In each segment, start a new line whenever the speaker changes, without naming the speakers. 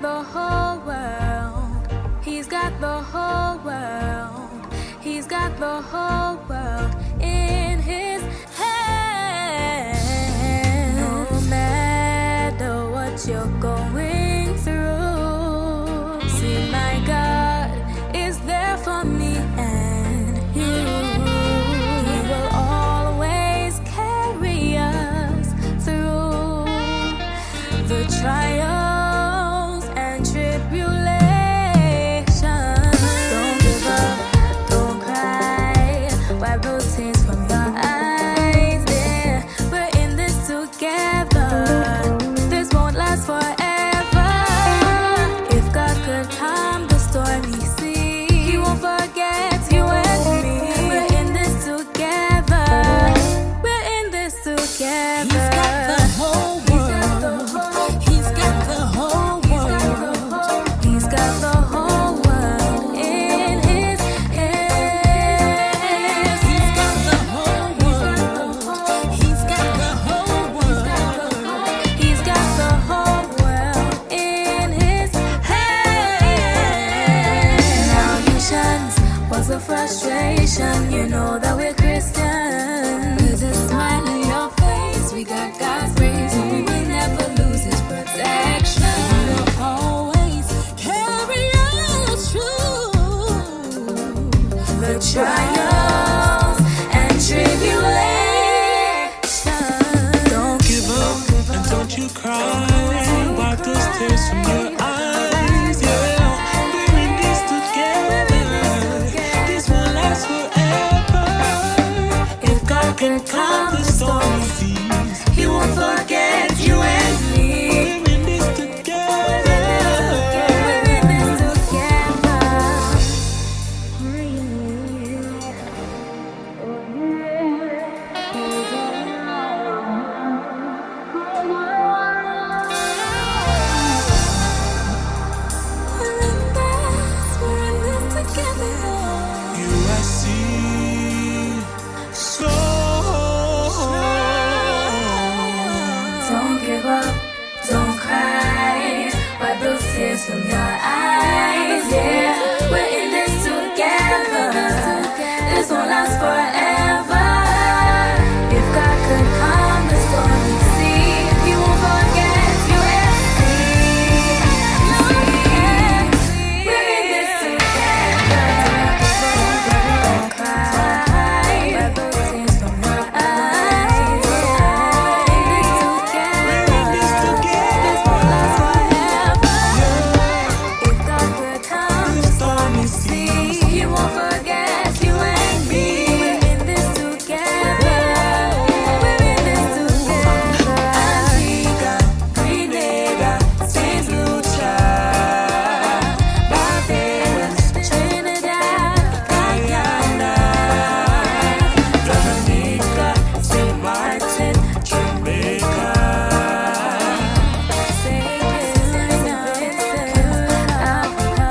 got the whole world. He's got the whole world. He's got the whole world in his hand. No matter what you're going through, see, my God is there for me and you. He will always carry us through the trials and tribulations. Don't give up, don't cry, wipe those tears from your eyes. Yeah, we're in this together. This won't last forever. If God could calm the stormy sea, He won't forget you and me. We're in this together. We're in this together.
He's got the whole world. He's got the whole world.
He's got the whole world in his hands.
He's got the whole world. He's got the whole world.
He's got the whole world in his hands. Now you shines, what's the frustration? You know that we're Christians.
There's a smile on your face. We got God's grace, and we will never lose His protection. He'll always carry us through
The trials and tribulations.
Don't give up and don't you cry. Wipe those tears from your eyes. Yeah, we're in this together. This won't last forever. If God can calm the stormy seas,
He won't forget you and me.
we're in this together.
We're in this together.
USC, so
Don't give up, don't cry, wipe those tears from your eyes. Yeah, we're in this together. This won't last forever. If God could calm the stormy sea, He won't forget you and me. We're in this together. Don't cry, wipe those tears from your eyes.
we're in this together.
If God could calm the stormy sea, He won't forget you and me. We're in this together. We're in this together. Antigua, Grenada, Saint Lucia, Barbados, Trinidad, Guyana, Dominica, Saint Martin,
Jamaica.
Saint Vincent, Africa.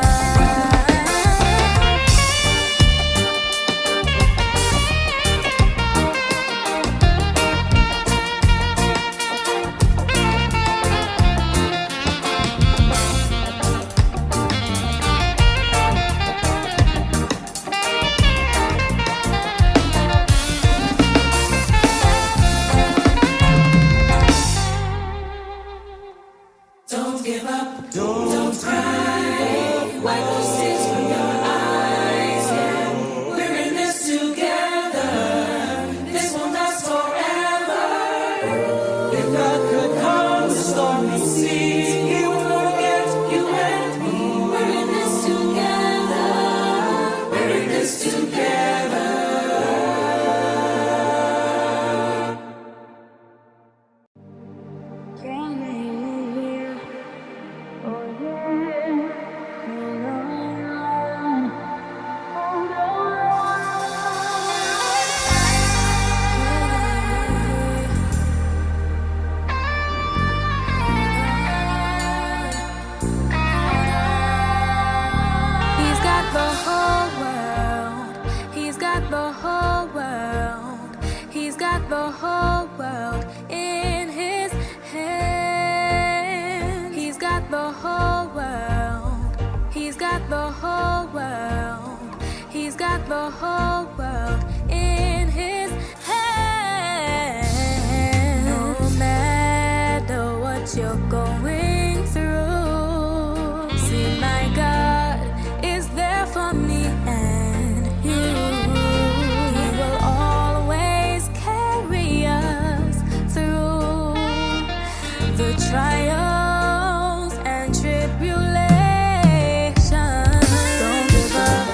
Don't give up, don't cry. Wipe those tears from your eyes. Yeah, we're in this together. This won't last forever. If God could calm the stormy seas, He won't forget you and me. We're in this together. We're in this together.
He's got the whole world. He's got the whole world. He's got the whole world in his hand. He's got the whole world. got the whole world. He's got the whole world in his hand. No matter what you're going through, see, my God is there for me and you. He will always carry us through the trials and tribulations. Don't give up,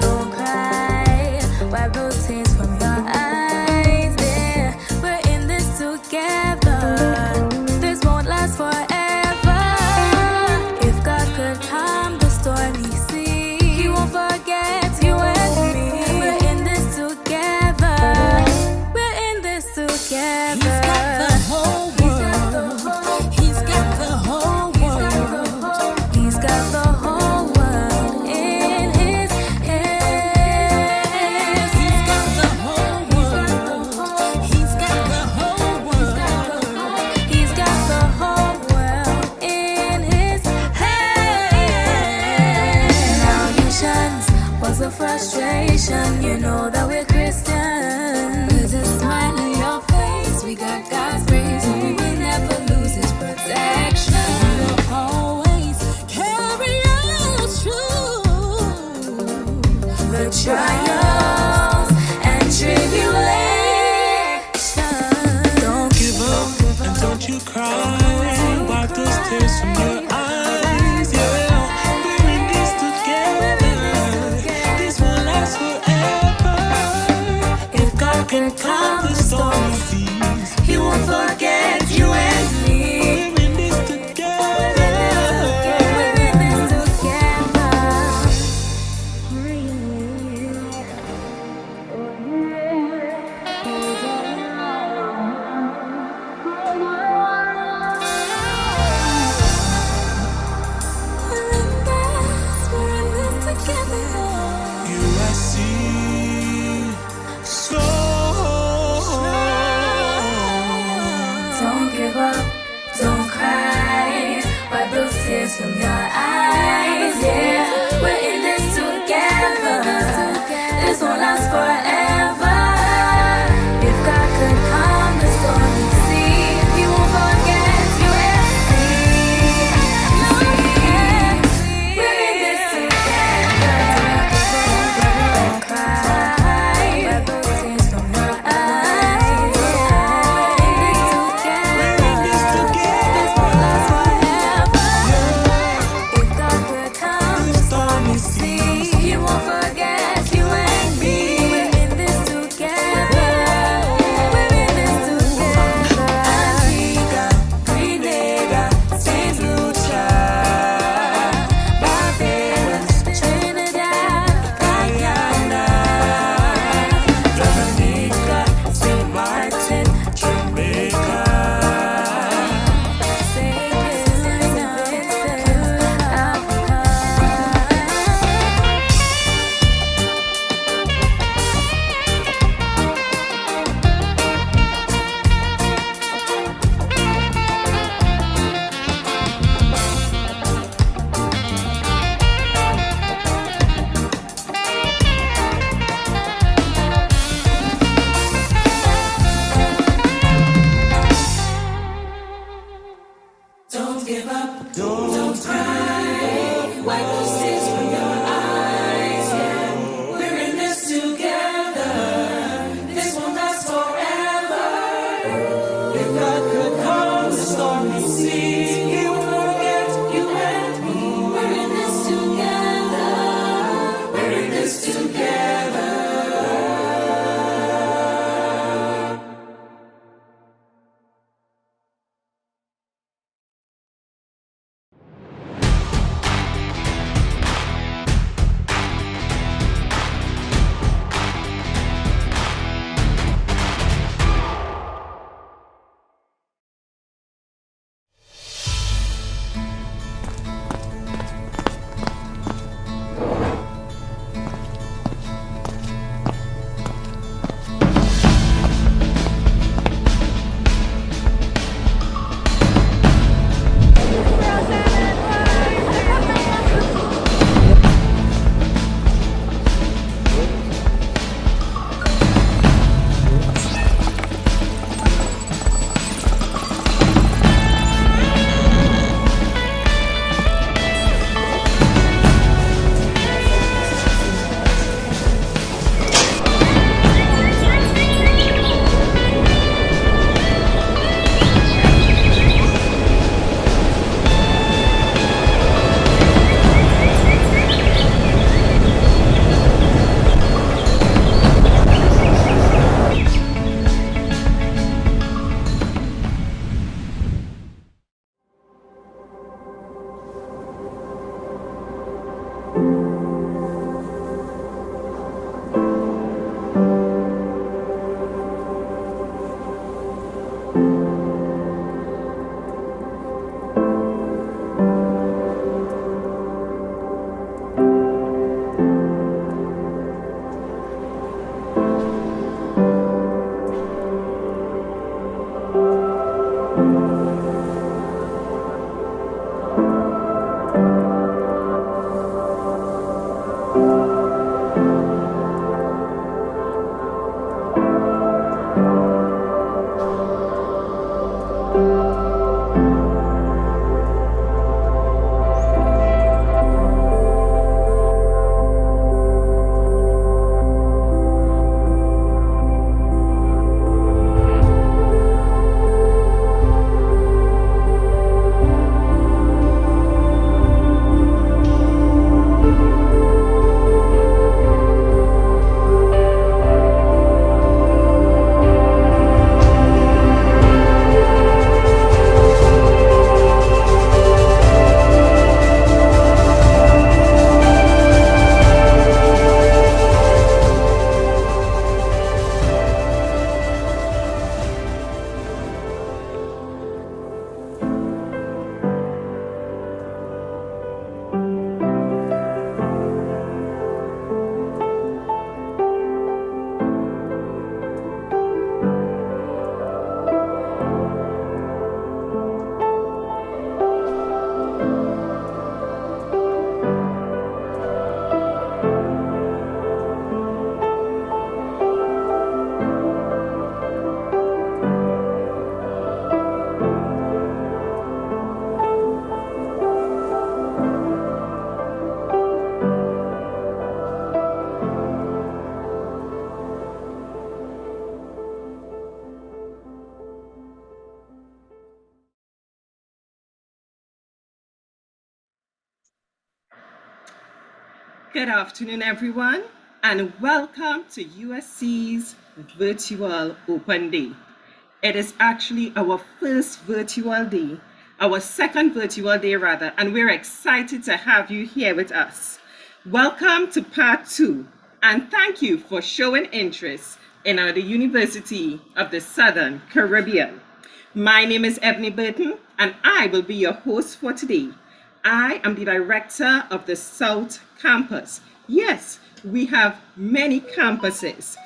don't cry. Wipe those tears from your eyes. Yeah, we're in this together. This won't last forever. If God could calm the stormy sea, He won't forget you and me. We're in this together. We're in this together.
He's got the whole world.
He's got the whole world in his hands.
He's got the whole world. He's got the whole world.
He's got the whole world in his hands. Now you shines, what's the frustration? You know that we're Christians.
There's a smile on your face. We got God's grace, and we will never lose His protection. He'll always carry us through
The trials and tribulations.
Don't give up and don't you cry. Wipe those tears from your eyes. Yeah, we're in this together. This won't last forever. If God can calm the stormy seas,
He won't forget you and me.
we're in this together.
We're in this together.
USC, so
Don't give up, don't cry. Wipe those tears from your eyes. Yeah, we're in this together. This won't last forever. If God could calm the stormy sea, He won't forget you and me. We're in this together. Don't cry. Wipe those tears from your eyes. We're in this together. This won't last forever. If God could calm the stormy sea, He won't forget you and me. We're in this together. We're in this together. Antigua, Grenada, Saint Lucia, Barbados, Trinidad, Guyana, Dominica, Saint Martin,
Jamaica.
Saint Vincent, Africa.
Don't give up, don't cry. Wipe those tears from your eyes. Yeah, we're in this together. This won't last forever. If God could calm the stormy seas, He won't forget you and me. We're in this together. We're in this together.
Good afternoon, everyone, and welcome to USC's Virtual Open Day. It is actually our first virtual day, our second virtual day rather, and we're excited to have you here with us. Welcome to part 2, and thank you for showing interest in the University of the Southern Caribbean. My name is Ebony Burton, and I will be your host for today. I am the director of the South Campus. Yes, we have many campuses.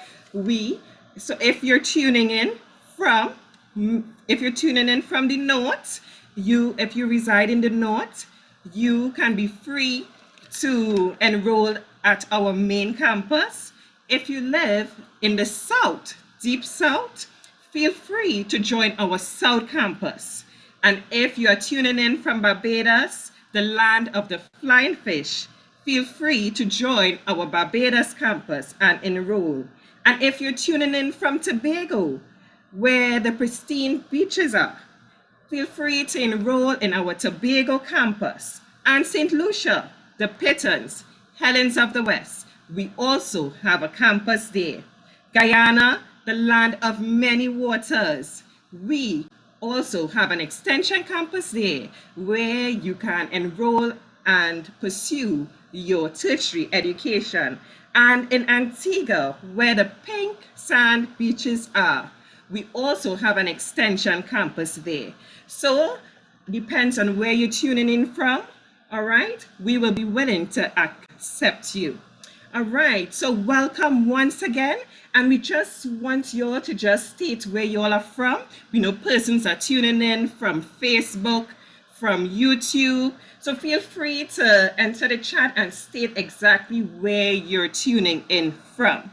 So if you're tuning in from the north, if you reside in the north, you can be free to enroll at our main campus. If you live in the south, deep south, feel free to join our South Campus. And if you are tuning in from Barbados, the land of the flying fish, feel free to join our Barbados campus and enroll. And if you're tuning in from Tobago, where the pristine beaches are, feel free to enroll in our Tobago campus. And St. Lucia, the Pitons, Helens of the West, we also have a campus there. Guyana, the land of many waters, we also have an extension campus there where you can enroll and pursue your tertiary education. And in Antigua, where the pink sand beaches are, we also have an extension campus there. So depends on where you're tuning in from, all right? We will be willing to accept you. All right, so welcome once again. And we just want you all to just state where you all are from. We know persons are tuning in from Facebook, from YouTube. So feel free to enter the chat and state exactly where you're tuning in from.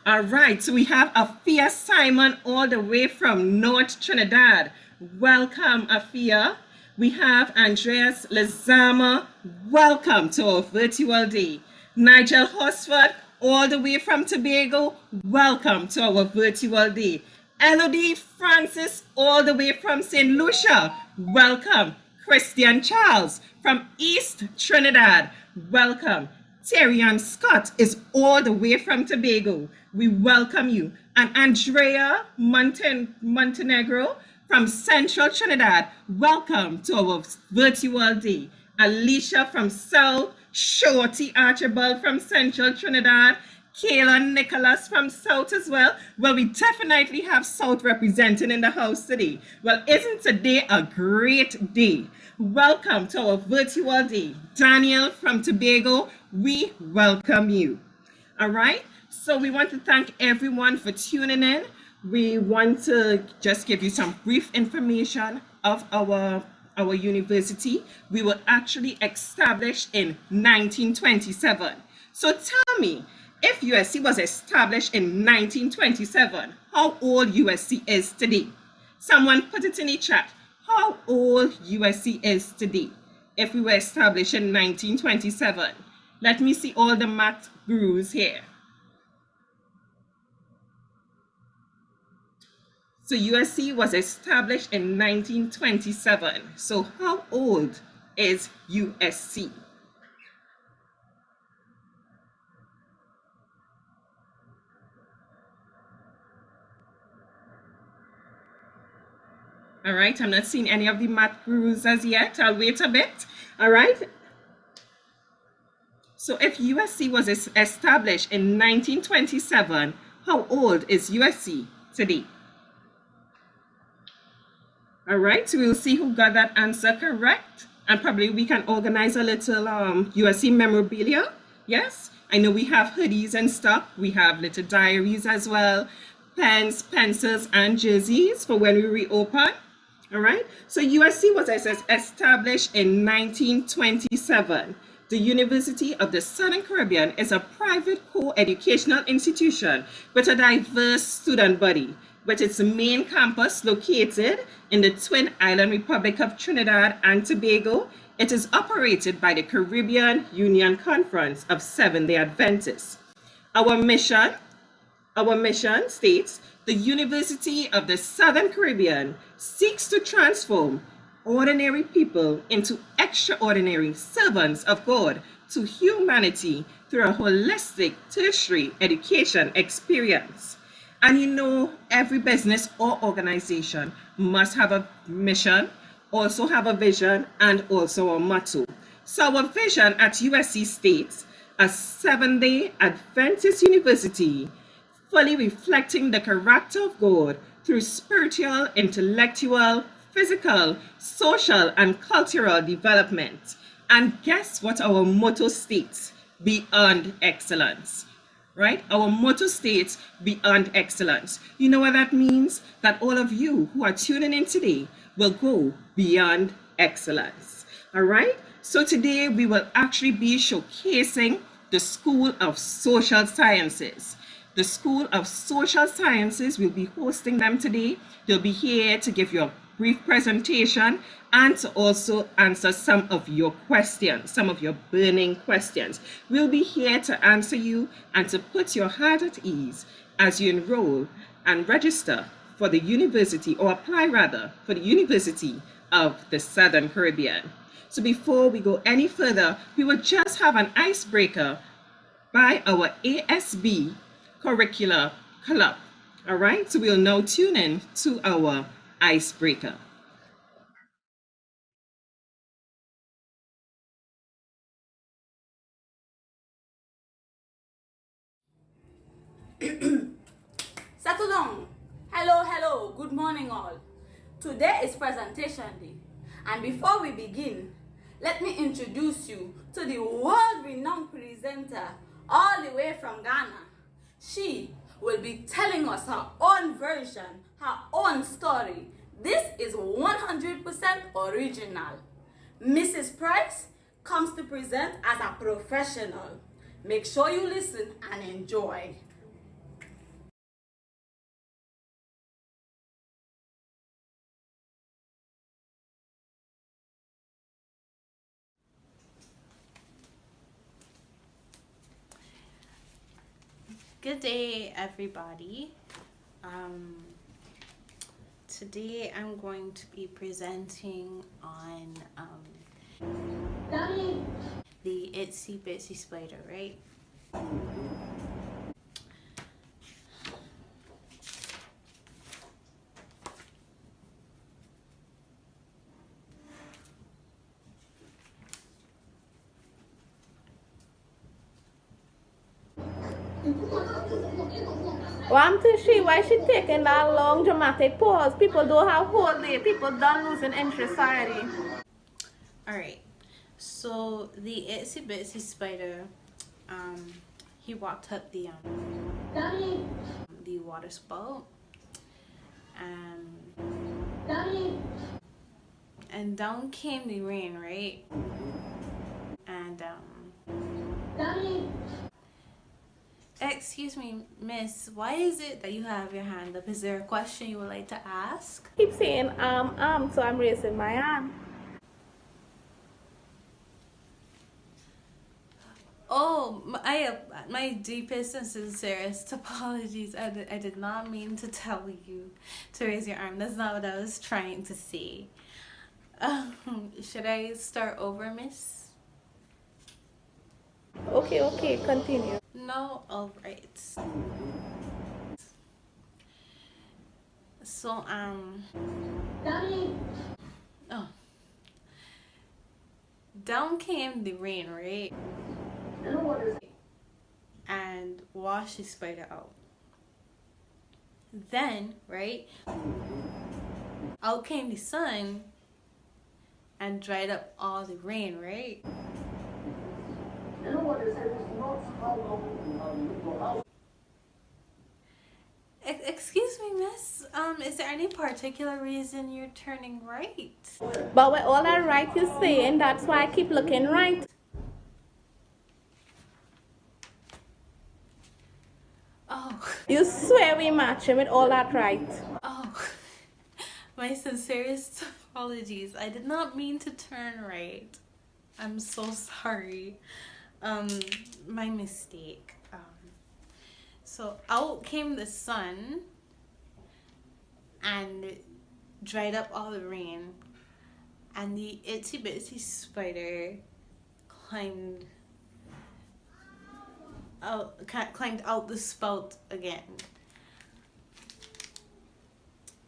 All right, so we have Afia Simon all the way from North Trinidad. Welcome, Afia. We have Andreas Lazama. Welcome to our virtual day. Nigel Hosford, all the way from Tobago. Welcome to our virtual day. Elodie Francis, all the way from St. Lucia. Welcome. Christian Charles from East Trinidad. Welcome. Terrian Scott is all the way from Tobago. We welcome you. And Andrea Montenegro from Central Trinidad. Welcome to our virtual day. Alicia from South, Shorty Archibald from Central Trinidad, Kayla Nicholas from South as well. Well, we definitely have South representing in the house today. Well, isn't today a great day? Welcome to our virtual day. Daniel from Tobago, we welcome you. All right, so we want to thank everyone for tuning in. We want to just give you some brief information of our university. We were actually established in 1927. So tell me, if USC was established in 1927, how old USC is today? Someone put it in the chat. How old USC is today if we were established in 1927? Let me see all the math gurus here. So USC was established in 1927. So how old is USC? All right, I'm not seeing any of the math gurus as yet. I'll wait a bit. All right. So if USC was established in 1927, how old is USC today? All right, so we'll see who got that answer correct. And probably we can organize a little USC memorabilia. Yes, I know we have hoodies and stuff. We have little diaries as well, pens, pencils, and jerseys for when we reopen. All right, so USC was established in 1927. The University of the Southern Caribbean is a private co-educational institution with a diverse student body, with its main campus located in the Twin Island Republic of Trinidad and Tobago. It is operated by the Caribbean Union Conference of Seventh-day Adventists. Our mission Our mission states the University of the Southern Caribbean seeks to transform ordinary people into extraordinary servants of God to humanity through a holistic tertiary education experience. And you know, every business or organization must have a mission, also have a vision, and also a motto. So, our vision at USC states a 7-day Adventist university fully reflecting the character of God through spiritual, intellectual, physical, social, and cultural development. And guess what our motto states? Beyond excellence. Right? Our motto states beyond excellence. You know what that means? That all of you who are tuning in today will go beyond excellence. All right? So today we will actually be showcasing the School of Social Sciences. The School of Social Sciences will be hosting them today. They'll be here to give you a brief presentation and to also answer some of your questions, some of your burning questions. We'll be here to answer you and to put your heart at ease as you enroll and register for the university, or apply rather, for the University of the Southern Caribbean. So before we go any further, we will just have an icebreaker by our ASB Curricular Club. All right, so we'll now tune in to our icebreaker.
Settle down. Hello, good morning all. Today is presentation day, and before we begin, let me introduce you to the world-renowned presenter all the way from Ghana. She will be telling us her own version, her own story. This is 100% original. Mrs. Price comes to present as a professional. Make sure you listen and enjoy.
Good day, everybody. Today I'm going to be presenting on the itsy bitsy spider, right?
Well, I'm too sure why she taking that long dramatic pause. People don't have whole day. People done losing interest already.
Alright, so the itsy bitsy spider, he walked up the water spout, and down came the rain, right? And excuse me, miss, why is it that you have your hand up? Is there a question you would like to ask?
Keep saying so I'm raising my hand.
Oh, my deepest and sincerest apologies. I did not mean to tell you to raise your arm. That's not what I was trying to say. Should I start over, miss?
Okay, continue.
No? Alright. So, oh. Down came the rain, right? And washed the spider out. Then, right, out came the sun and dried up all the rain, right? Excuse me, miss. Is there any particular reason you're turning right?
But with all that right you're saying, that's why I keep looking right.
Oh.
You swear we matching with all that right.
Oh. My sincerest apologies. I did not mean to turn right. I'm so sorry. My mistake. So out came the sun and dried up all the rain, and the itsy bitsy spider climbed out the spout again.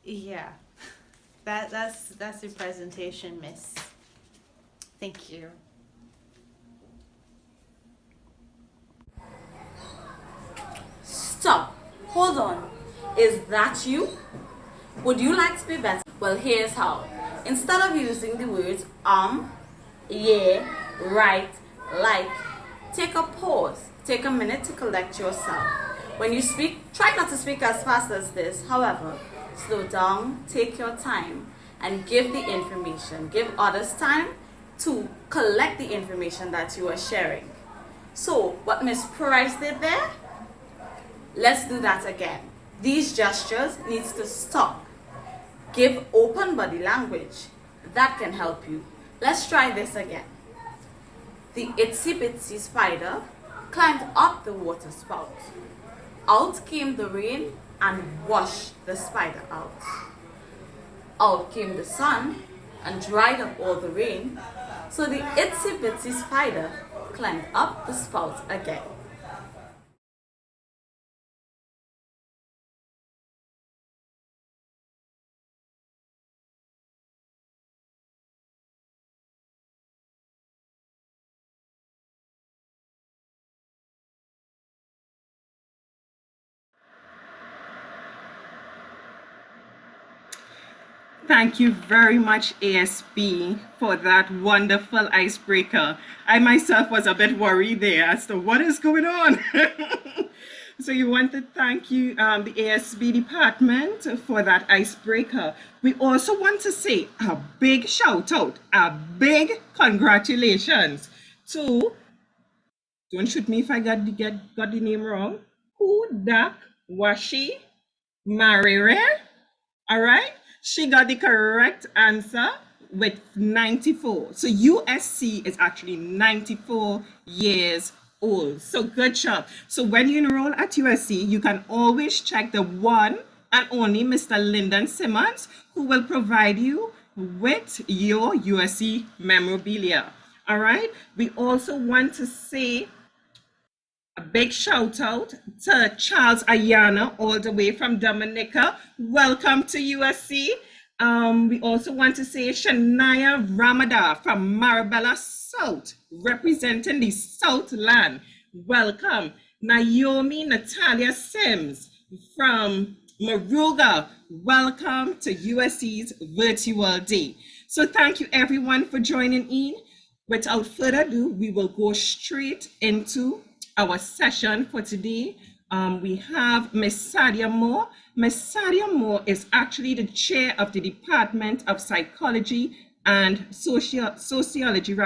Yeah, that's your presentation, miss. Thank you.
Stop. Hold on. Is that you? Would you like to be better? Well, here's how. Instead of using the words yeah, right, like, take a pause. Take a minute to collect yourself. When you speak, try not to speak as fast as this. However, slow down, take your time, and give the information. Give others time to collect the information that you are sharing. So, what Miss Price did there, let's do that again. These gestures needs to stop. Give open body language. That can help you. Let's try this again. The itsy bitsy spider climbed up the water spout. Out came the rain and washed the spider out. Out came the sun and dried up all the rain. So the itsy bitsy spider climbed up the spout again.
Thank you very much, ASB, for that wonderful icebreaker. I myself was a bit worried there as to what is going on. So you want to thank you, the ASB department, for that icebreaker. We also want to say a big shout out, a big congratulations to, don't shoot me if I got the name wrong, Hudak Washi Marire. All right, she got the correct answer with 94. So USC is actually 94 years old. So good job. So when you enroll at USC, you can always check the one and only Mr. Lyndon Simmons, who will provide you with your USC memorabilia. All right. We also want to say a big shout out to Charles Ayana, all the way from Dominica. Welcome to USC. We also want to say Shania Ramada from Marabella South, representing the Southland. Welcome. Naomi Natalia Sims from Maruga. Welcome to USC's Virtual Day. So thank you everyone for joining in. Without further ado, we will go straight into our session for today. We have Miss Sadia Moore. Miss Sadia Moore is actually the chair of the Department of Psychology and Sociology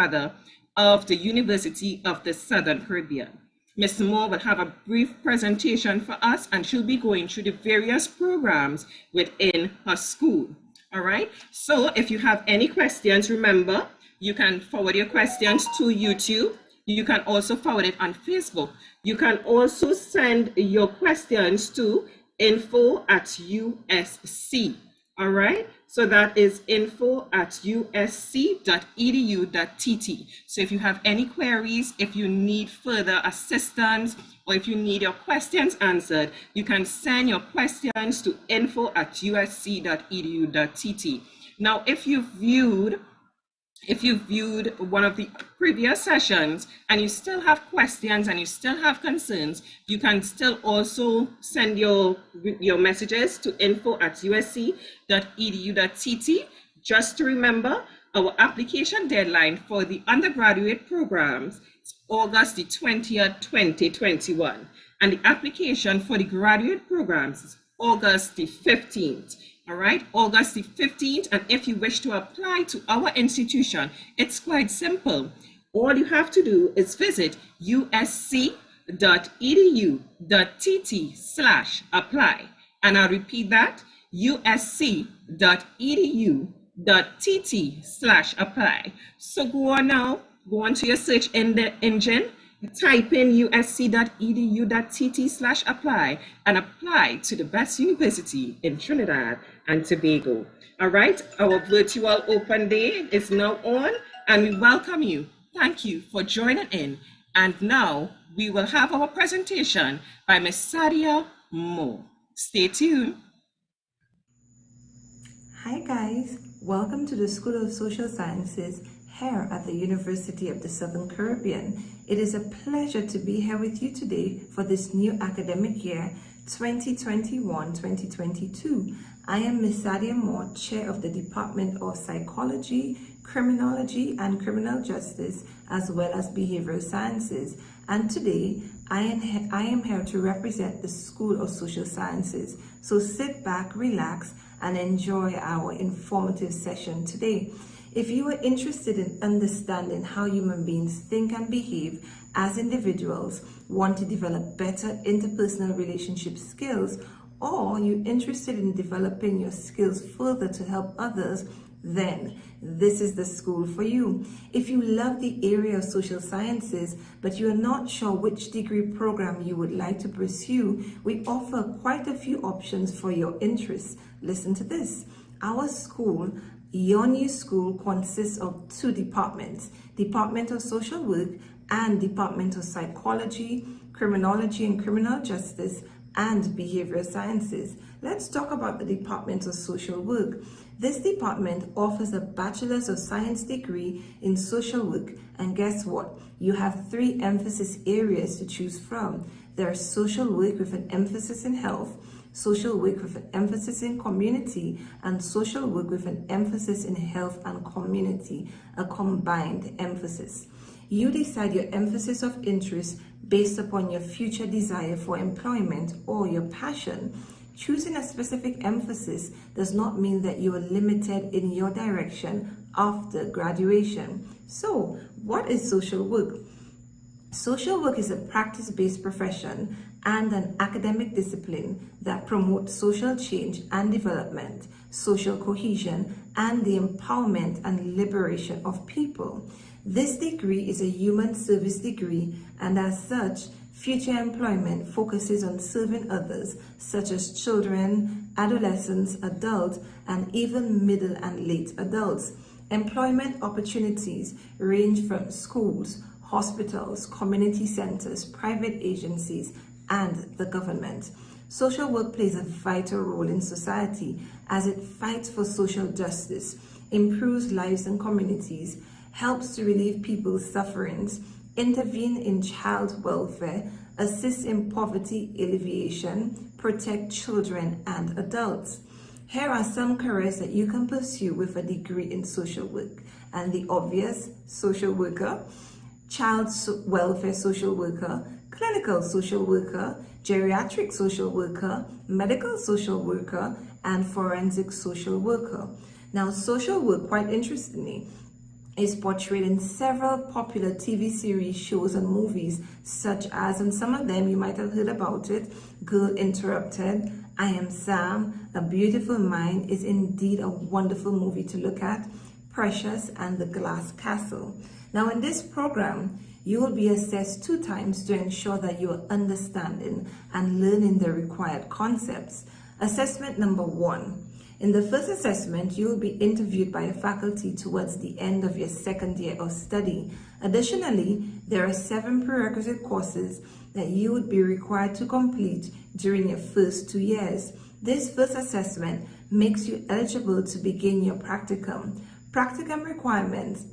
of the University of the Southern Caribbean. Ms. Moore will have a brief presentation for us, and she'll be going through the various programs within her school. All right, so if you have any questions, remember, you can forward your questions to YouTube. You can also forward it on Facebook. You can also send your questions to info@USC. All right, so that is info@usc.edu.tt. So if you have any queries, if you need further assistance, or if you need your questions answered, you can send your questions to info@usc.edu.tt. Now, if you viewed one of the previous sessions and you still have questions and you still have concerns, you can still also send your messages to info@usc.edu.tt. Just to remember, our application deadline for the undergraduate programs is August the 20th, 2021. And the application for the graduate programs is August the 15th. All right, August the 15th. And if you wish to apply to our institution, it's quite simple. All you have to do is visit usc.edu.tt/apply. And I'll repeat that, usc.edu.tt/apply. So go on now, go on to your search engine Type in usc.edu.tt/apply and apply to the best university in Trinidad and Tobago. All right, our virtual open day is now on and we welcome you. Thank you for joining in. And now we will have our presentation by Ms. Sadia Moore. Stay tuned.
Hi guys, welcome to the School of Social Sciences here at the University of the Southern Caribbean. It is a pleasure to be here with you today for this new academic year 2021-2022. I am Ms. Sadia Moore, Chair of the Department of Psychology, Criminology and Criminal Justice, as well as Behavioral Sciences. And today, I am here to represent the School of Social Sciences. So sit back, relax, and enjoy our informative session today. If you are interested in understanding how human beings think and behave as individuals, want to develop better interpersonal relationship skills, or you're interested in developing your skills further to help others, then this is the school for you. If you love the area of social sciences, but you're not sure which degree program you would like to pursue, we offer quite a few options for your interests. Listen to this. Our school, your new school, consists of two departments, Department of Social Work and Department of Psychology, Criminology and Criminal Justice, and Behavioral Sciences. Let's talk about the Department of Social Work. This department offers a Bachelor's of Science degree in social work, and guess what? You have 3 emphasis areas to choose from. There's social work with an emphasis in health, social work with an emphasis in community, and social work with an emphasis in health and community, a combined emphasis. You decide your emphasis of interest based upon your future desire for employment or your passion. Choosing a specific emphasis does not mean that you are limited in your direction after graduation. So, what is social work? Social work is a practice-based profession and an academic discipline that promotes social change and development, social cohesion, and the empowerment and liberation of people. This degree is a human service degree, and as such, future employment focuses on serving others, such as children, adolescents, adults, and even middle and late adults. Employment opportunities range from schools, hospitals, community centers, private agencies, and the government. Social work plays a vital role in society as it fights for social justice, improves lives and communities, helps to relieve people's sufferings, intervene in child welfare, assist in poverty alleviation, protect children and adults. Here are some careers that you can pursue with a degree in social work. And the obvious: social worker, child welfare social worker, clinical social worker, geriatric social worker, medical social worker, and forensic social worker. Now, social work, quite interestingly, is portrayed in several popular TV series, shows, and movies, such as, and some of them you might have heard about it, Girl Interrupted, I Am Sam, A Beautiful Mind is indeed a wonderful movie to look at, Precious, and The Glass Castle. Now, in this program, you will be assessed 2 times to ensure that you are understanding and learning the required concepts. Assessment number 1. In the first assessment, you will be interviewed by a faculty towards the end of your second year of study. Additionally, there are 7 prerequisite courses that you would be required to complete during your first 2 years. This first assessment makes you eligible to begin your practicum. Practicum requires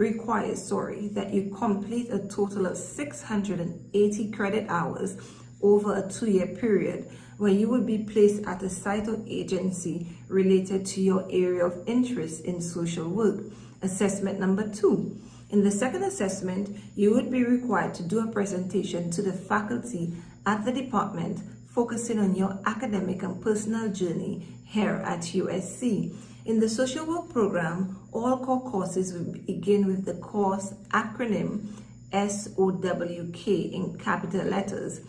that you complete a total of 680 credit hours over a 2-year period, where you will be placed at a site or agency related to your area of interest in social work. Assessment number 2. In the second assessment, you would be required to do a presentation to the faculty at the department, focusing on your academic and personal journey here at USC. In the social work program, all core courses will begin with the course acronym SOWK in capital letters.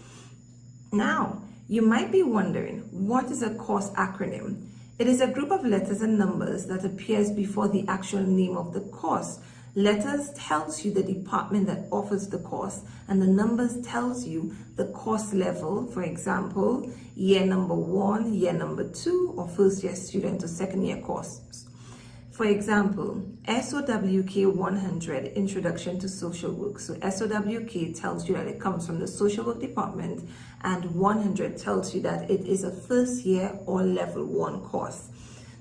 Now, you might be wondering, what is a course acronym? It is a group of letters and numbers that appears before the actual name of the course. Letters tells you the department that offers the course, and the numbers tells you the course level. For example, year number 1, year number 2, or first year student or second year courses. For example, SOWK 100, Introduction to Social Work. So SOWK tells you that it comes from the social work department, and 100 tells you that it is a first year or level 1 course.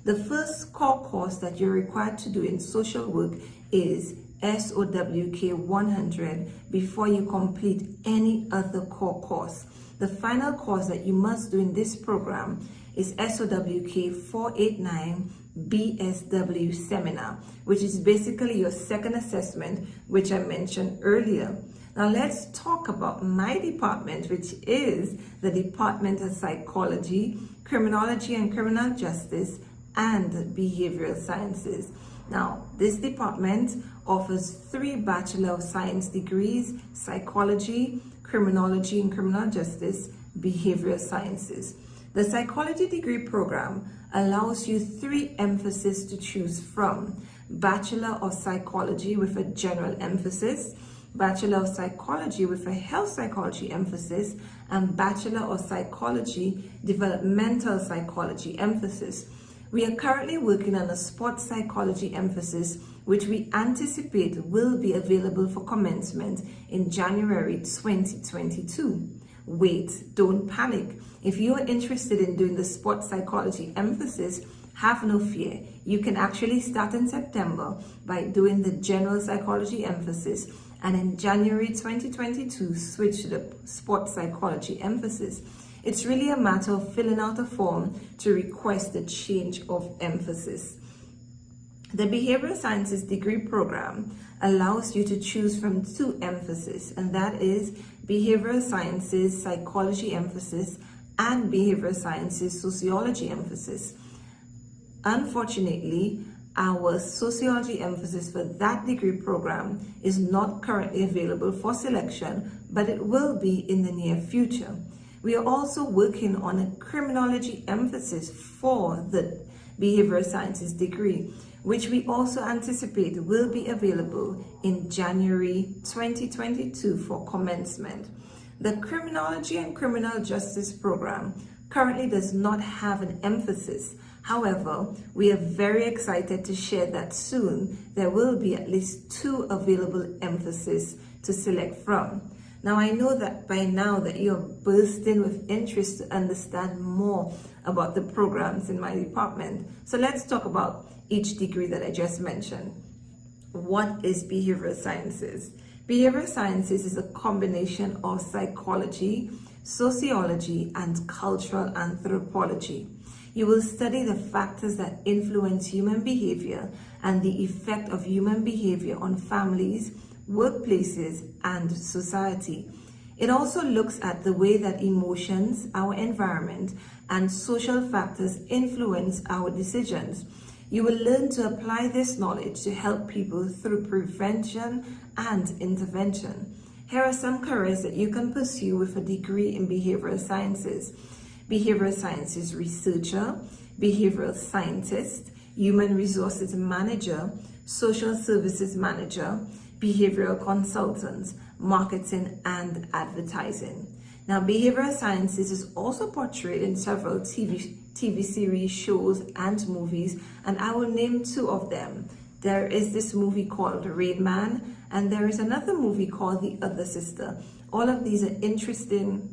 The first core course that you're required to do in social work is SOWK 100 before you complete any other core course. The final course that you must do in this program is SOWK 489 BSW Seminar, which is basically your second assessment, which I mentioned earlier. Now let's talk about my department, which is the Department of Psychology, Criminology and Criminal Justice, and Behavioral Sciences. Now, this department offers 3 Bachelor of Science degrees: Psychology, Criminology and Criminal Justice, Behavioral Sciences. The Psychology degree program allows you 3 emphases to choose from: Bachelor of Psychology with a general emphasis, Bachelor of Psychology with a health psychology emphasis, and Bachelor of Psychology developmental psychology emphasis. We are currently working on a sports psychology emphasis, which we anticipate will be available for commencement in January 2022. Wait, don't panic. If you are interested in doing the sports psychology emphasis, have no fear. You can actually start in September by doing the general psychology emphasis, and in January 2022 switch to the sports psychology emphasis. It's really a matter of filling out a form to request the change of emphasis. The Behavioral Sciences degree program allows you to choose from 2 emphases, and that is Behavioral Sciences Psychology emphasis and Behavioral Sciences Sociology emphasis. Unfortunately, our sociology emphasis for that degree program is not currently available for selection, but it will be in the near future. We are also working on a criminology emphasis for the Behavioral Sciences degree, which we also anticipate will be available in January 2022 for commencement. The Criminology and Criminal Justice program currently does not have an emphasis. However, we are very excited to share that soon there will be at least 2 available emphases to select from. Now, I know that by now that you're bursting with interest to understand more about the programs in my department. So let's talk about each degree that I just mentioned. What is Behavioral Sciences? Behavioral Sciences is a combination of psychology, sociology, and cultural anthropology. You will study the factors that influence human behavior and the effect of human behavior on families, workplaces, and society. It also looks at the way that emotions, our environment, and social factors influence our decisions. You will learn to apply this knowledge to help people through prevention and intervention. Here are some careers that you can pursue with a degree in behavioral sciences. Behavioral sciences researcher, behavioral scientist, human resources manager, social services manager, behavioral consultants, marketing, and advertising. Now, behavioral sciences is also portrayed in several TV series, shows, and movies, and I will name 2 of them. There is this movie called Rain Man, and there is another movie called The Other Sister. All of these are interesting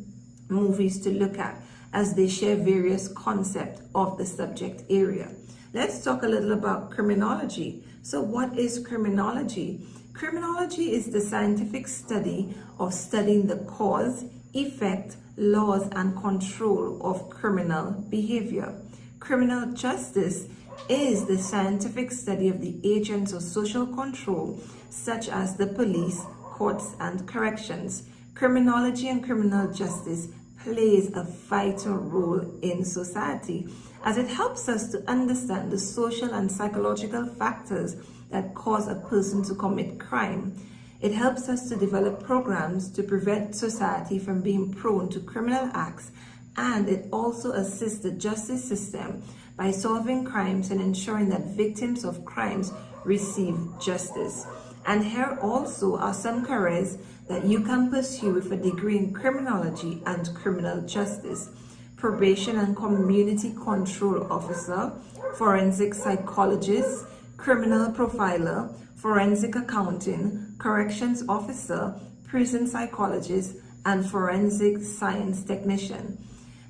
movies to look at as they share various concepts of the subject area. Let's talk a little about criminology. So what is criminology? Criminology is the scientific study of studying the cause, effect, laws, and control of criminal behavior. Criminal justice is the scientific study of the agents of social control, such as the police, courts, and corrections. Criminology and criminal justice plays a vital role in society as it helps us to understand the social and psychological factors that cause a person to commit crime. It helps us to develop programs to prevent society from being prone to criminal acts, and it also assists the justice system by solving crimes and ensuring that victims of crimes receive justice. And here also are some careers that you can pursue with a degree in criminology and criminal justice: probation and community control officer, forensic psychologist, criminal profiler, forensic accounting, corrections officer, prison psychologist, and forensic science technician.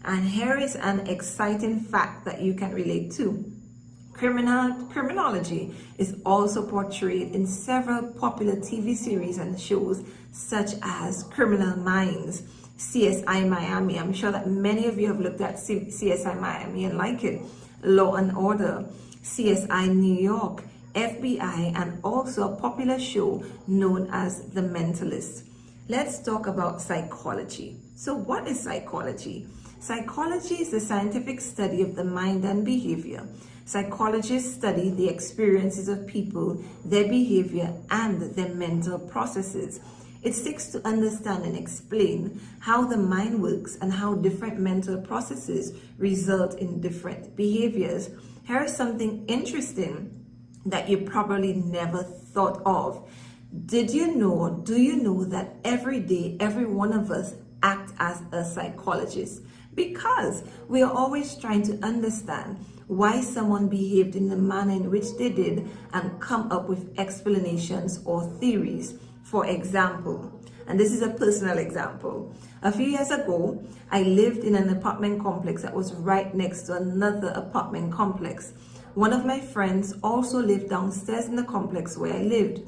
And here is an exciting fact that you can relate to. Criminology is also portrayed in several popular TV series and shows such as Criminal Minds, CSI Miami. I'm sure that many of you have looked at CSI Miami and like it. Law and Order, CSI New York, FBI, and also a popular show known as The Mentalist. Let's talk about psychology. So what is psychology? Psychology is the scientific study of the mind and behavior. Psychologists study the experiences of people, their behavior, and their mental processes. It seeks to understand and explain how the mind works and how different mental processes result in different behaviors. Here is something interesting that you probably never thought of. Did you know, or do you know, that every day, every one of us act as a psychologist? Because we are always trying to understand why someone behaved in the manner in which they did and come up with explanations or theories. For example, and this is a personal example, a few years ago, I lived in an apartment complex that was right next to another apartment complex. One of my friends also lived downstairs in the complex where I lived.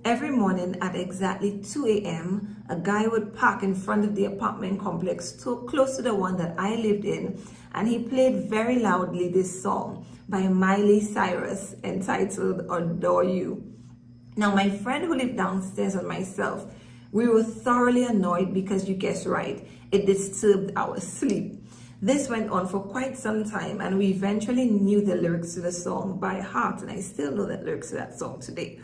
Every morning at exactly 2 a.m., a guy would park in front of the apartment complex close to the one that I lived in, and he played very loudly this song by Miley Cyrus entitled Adore You. Now, my friend who lived downstairs and myself, we were thoroughly annoyed because, you guessed right, it disturbed our sleep. This went on for quite some time, and we eventually knew the lyrics to the song by heart, and I still know the lyrics to that song today.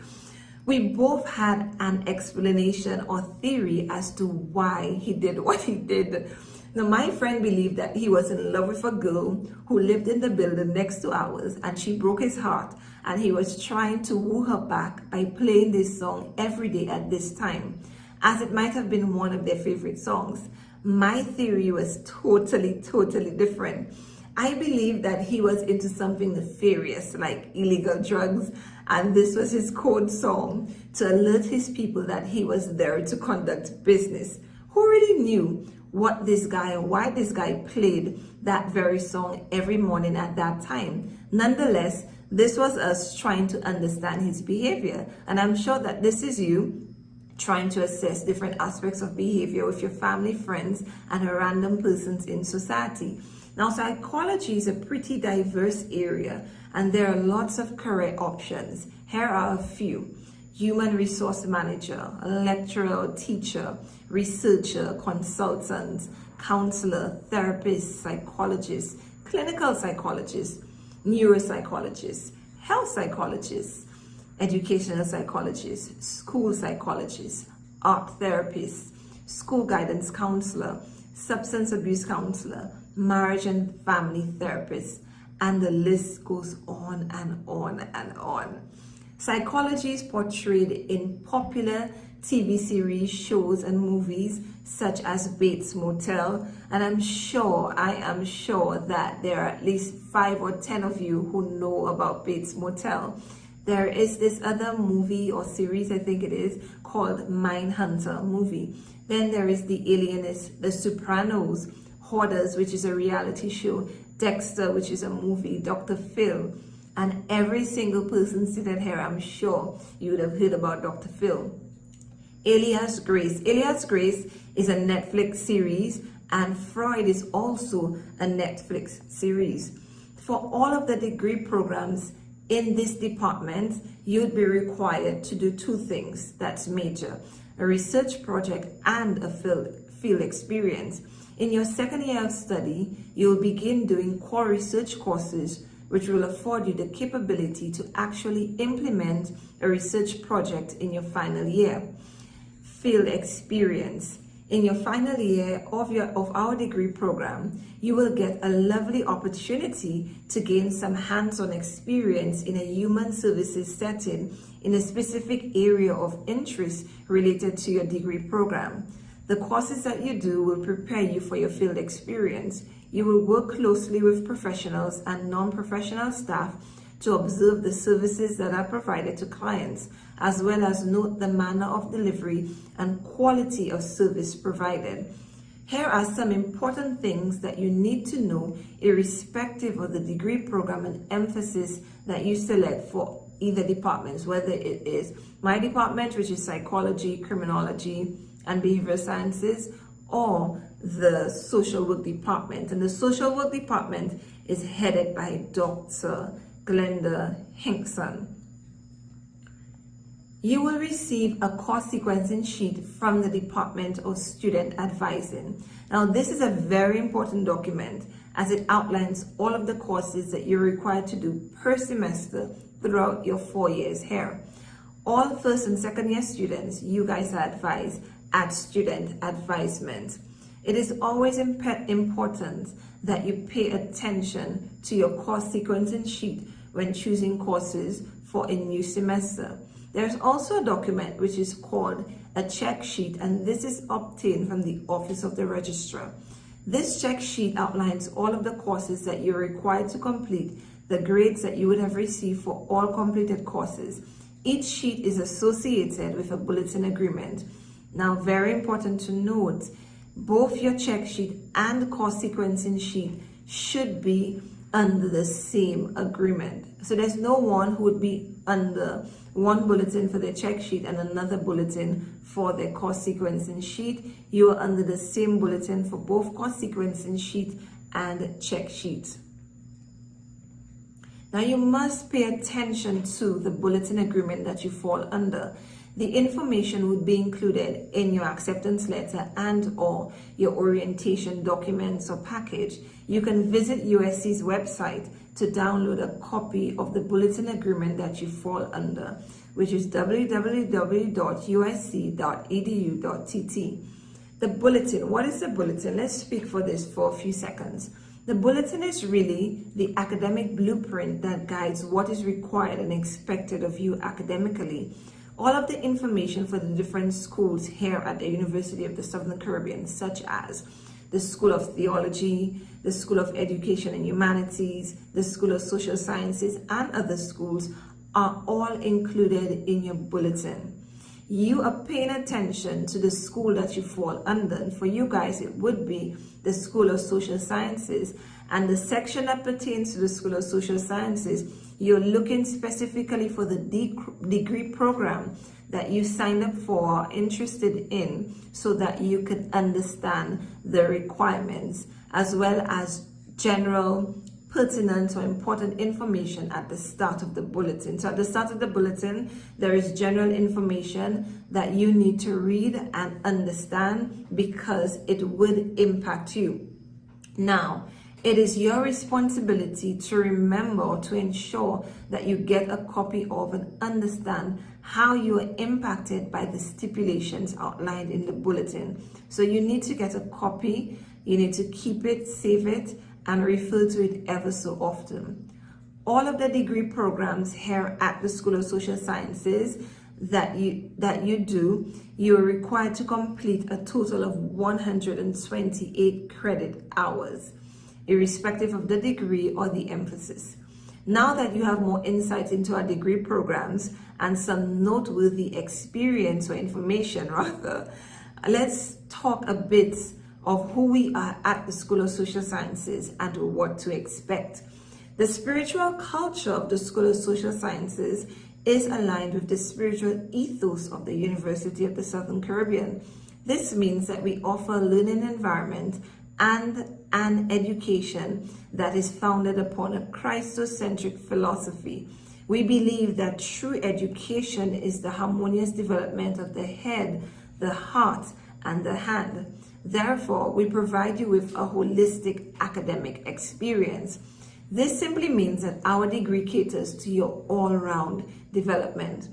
We both had an explanation or theory as to why he did what he did. Now, my friend believed that he was in love with a girl who lived in the building next to ours, and she broke his heart, and he was trying to woo her back by playing this song every day at this time, as it might have been one of their favorite songs. My theory was totally different. I believed that he was into something nefarious like illegal drugs, and this was his code song to alert his people that he was there to conduct business. Who really knew what this guy or why this guy played that very song every morning at that time? Nonetheless, this was us trying to understand his behavior, and I'm sure that this is you trying to assess different aspects of behavior with your family, friends, and random persons in society. Now, psychology is a pretty diverse area, and there are lots of career options. Here are a few: human resource manager, lecturer or teacher, researcher, consultant, counselor, therapist, psychologist, clinical psychologist, neuropsychologist, health psychologist, educational psychologist, school psychologist, art therapist, school guidance counselor, substance abuse counselor, marriage and family therapist, and the list goes on and on and on. Psychology is portrayed in popular TV series, shows, and movies such as Bates Motel, and I am sure that there are at least 5 or 10 of you who know about Bates Motel. There is this other movie or series, I think it is, called Mindhunter movie. Then there is The Alienist, The Sopranos, Hoarders, which is a reality show, Dexter, which is a movie, Dr. Phil, and every single person seated here, I'm sure you would have heard about Dr. Phil. Alias Grace. Alias Grace is a Netflix series, and Freud is also a Netflix series. For all of the degree programs in this department, you'd be required to do 2 things that's major: a research project and a field experience. In your second year of study, you'll begin doing core research courses, which will afford you the capability to actually implement a research project in your final year. Field experience. In your final year of our degree program, you will get a lovely opportunity to gain some hands-on experience in a human services setting in a specific area of interest related to your degree program. The courses that you do will prepare you for your field experience. You will work closely with professionals and non-professional staff to observe the services that are provided to clients, as well as note the manner of delivery and quality of service provided. Here are some important things that you need to know irrespective of the degree program and emphasis that you select for either departments, whether it is my department, which is psychology, criminology, and behavioral sciences, or the social work department. And the social work department is headed by Dr. Glenda Hinkson. You will receive a course sequencing sheet from the Department of Student Advising. Now, this is a very important document as it outlines all of the courses that you're required to do per semester throughout your 4 years here. All first and second year students, you guys are advised at student advisement. It is always important that you pay attention to your course sequencing sheet when choosing courses for a new semester. There's also a document which is called a check sheet, and this is obtained from the Office of the Registrar. This check sheet outlines all of the courses that you're required to complete, the grades that you would have received for all completed courses. Each sheet is associated with a bulletin agreement. Now, very important to note, both your check sheet and course sequencing sheet should be under the same agreement. So there's no one who would be under one bulletin for their check sheet and another bulletin for their course sequencing sheet. You are under the same bulletin for both course sequencing sheet and check sheet. Now you must pay attention to the bulletin agreement that you fall under. The information would be included in your acceptance letter and or your orientation documents or package. You can visit USC's website to download a copy of the bulletin agreement that you fall under, which is www.usc.edu.tt. The bulletin, what is the bulletin? Let's speak for this for a few seconds. The bulletin is really the academic blueprint that guides what is required and expected of you academically. All of the information for the different schools here at the University of the Southern Caribbean, such as the School of Theology, the School of Education and Humanities, the School of Social Sciences, and other schools are all included in your bulletin. You are paying attention to the school that you fall under. And for you guys, it would be the School of Social Sciences. And the section that pertains to the School of Social Sciences, you're looking specifically for the degree program that you signed up for or are interested in, so that you can understand the requirements as well as general pertinent or important information at the start of the bulletin. So at the start of the bulletin, there is general information that you need to read and understand because it would impact you. Now, it is your responsibility to remember or to ensure that you get a copy of and understand how you are impacted by the stipulations outlined in the bulletin. So you need to get a copy, you need to keep it, save it, and refer to it ever so often. All of the degree programs here at the School of Social Sciences that you do, you are required to complete a total of 128 credit hours, irrespective of the degree or the emphasis. Now that you have more insight into our degree programs and some noteworthy experience or information rather, let's talk a bit of who we are at the School of Social Sciences and what to expect. The spiritual culture of the School of Social Sciences is aligned with the spiritual ethos of the University of the Southern Caribbean. This means that we offer a learning environment and an education that is founded upon a Christocentric philosophy. We believe that true education is the harmonious development of the head, the heart, and the hand. Therefore, we provide you with a holistic academic experience. This simply means that our degree caters to your all-round development.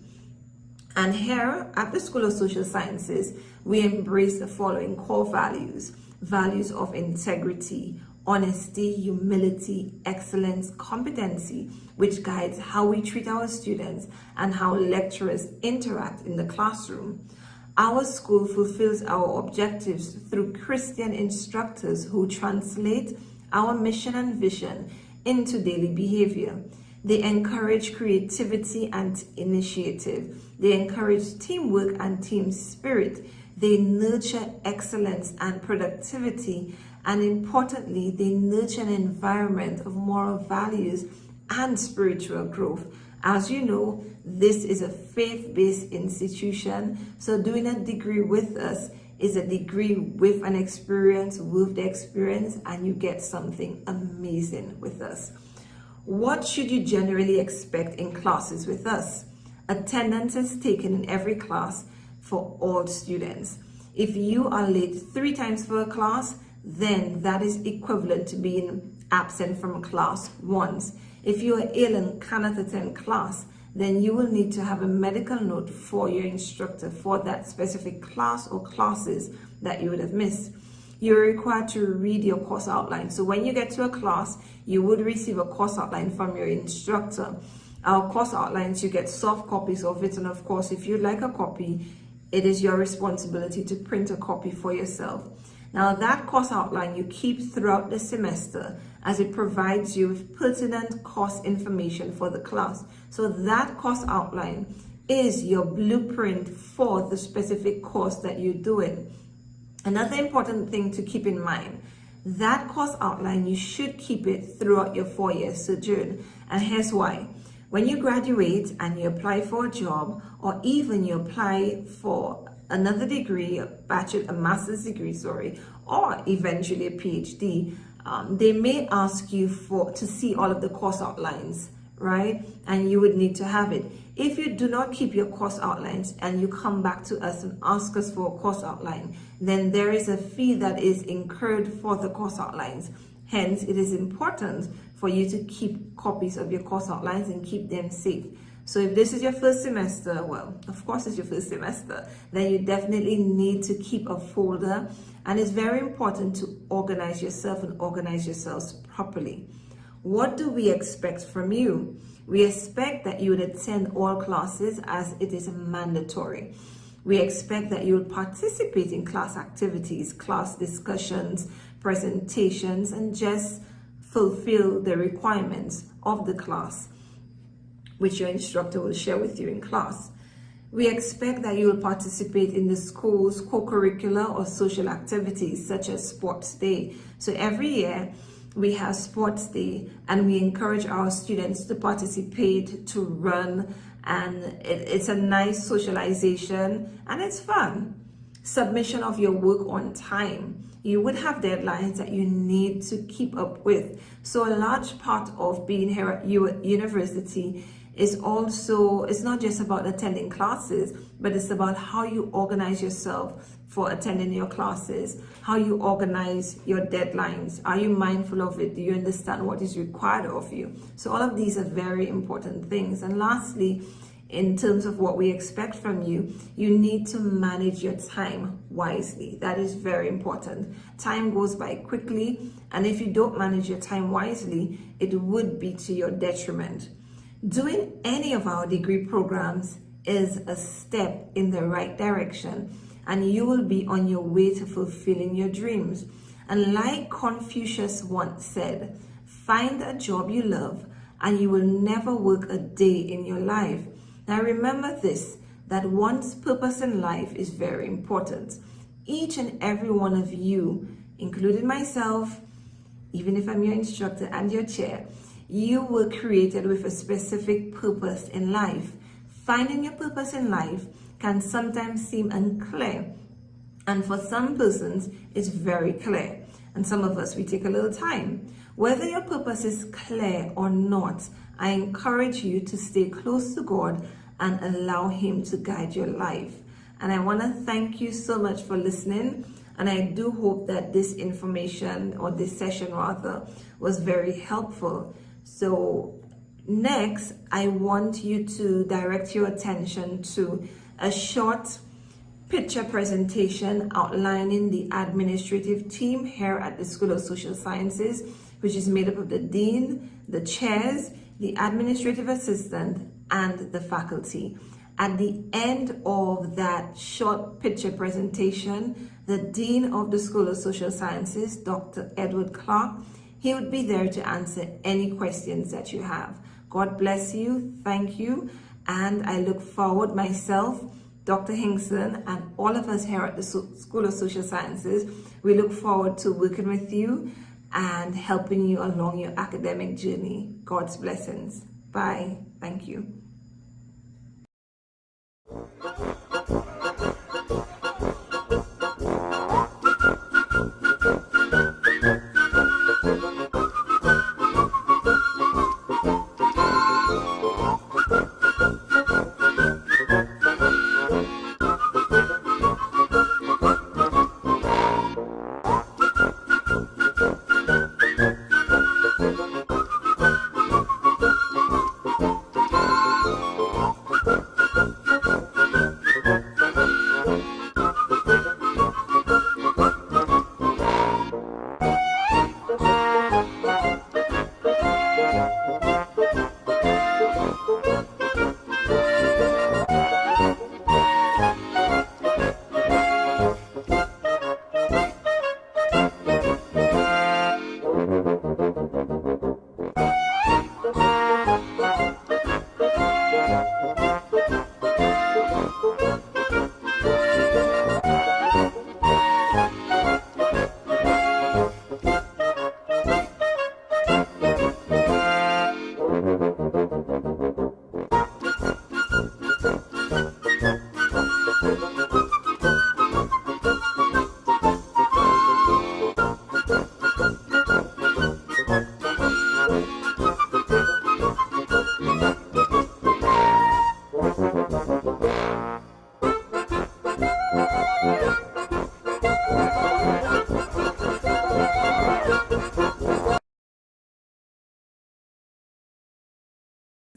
And here at the School of Social Sciences, we embrace the following core values: values of integrity, honesty, humility, excellence, competency, which guides how we treat our students and how lecturers interact in the classroom. Our school fulfills our objectives through Christian instructors who translate our mission and vision into daily behavior. They encourage creativity and initiative. They encourage teamwork and team spirit. They nurture excellence and productivity. And importantly, they nurture an environment of moral values and spiritual growth. As you know, this is a faith-based institution, so doing a degree with us is a degree with an experience, with the experience, and you get something amazing with us. What should you generally expect in classes with us? Attendance is taken in every class for all students. If you are late 3 times for a class, then that is equivalent to being absent from class once. If you are ill and cannot attend class, then you will need to have a medical note for your instructor for that specific class or classes that you would have missed. You're required to read your course outline. So when you get to a class, you would receive a course outline from your instructor. Our course outlines, you get soft copies of it, and of course, if you'd like a copy, it is your responsibility to print a copy for yourself. Now, that course outline you keep throughout the semester, as it provides you with pertinent course information for the class. So that course outline is your blueprint for the specific course that you're doing. Another important thing to keep in mind, that course outline, you should keep it throughout your 4-year sojourn. And here's why. When you graduate and you apply for a job, or even you apply for another degree, a master's degree, or eventually a PhD, they may ask you to see all of the course outlines, right? And you would need to have it. If you do not keep your course outlines and you come back to us and ask us for a course outline, then there is a fee that is incurred for the course outlines. Hence, it is important for you to keep copies of your course outlines and keep them safe. So if this is your first semester, well, of course it's your first semester, then you definitely need to keep a folder. And it's very important to organize yourself and organize yourselves properly. What do we expect from you? We expect that you would attend all classes as it is mandatory. We expect that you will participate in class activities, class discussions, presentations, and just fulfill the requirements of the class, which your instructor will share with you in class. We expect that you will participate in the school's co-curricular or social activities such as Sports Day. So every year we have Sports Day and we encourage our students to participate, to run, and it's a nice socialization and it's fun. Submission of your work on time. You would have deadlines that you need to keep up with. So a large part of being here at university is also, it's not just about attending classes, but it's about how you organize yourself for attending your classes, how you organize your deadlines. Are you mindful of it? Do you understand what is required of you? So all of these are very important things. And lastly, in terms of what we expect from you, you need to manage your time wisely. That is very important. Time goes by quickly, and if you don't manage your time wisely, it would be to your detriment. Doing any of our degree programs is a step in the right direction, and you will be on your way to fulfilling your dreams. And like Confucius once said, find a job you love and you will never work a day in your life. Now remember this, that one's purpose in life is very important. Each and every one of you, including myself, even if I'm your instructor and your chair, you were created with a specific purpose in life. Finding your purpose in life can sometimes seem unclear, and for some persons it's very clear, and some of us, we take a little time. Whether your purpose is clear or not, I encourage you to stay close to God and allow Him to guide your life. And I want to thank you so much for listening, and I do hope that this information, or this session rather, was very helpful. So next, I want you to direct your attention to a short picture presentation outlining the administrative team here at the School of Social Sciences, which is made up of the dean, the chairs, the administrative assistant, and the faculty. At the end of that short picture presentation, the dean of the School of Social Sciences, Dr. Edward Clark, he would be there to answer any questions that you have. God bless you, thank you, and I look forward myself, Dr. Hinkson, and all of us here at the School of Social Sciences, we look forward to working with you and helping you along your academic journey. God's blessings. Bye. Thank you.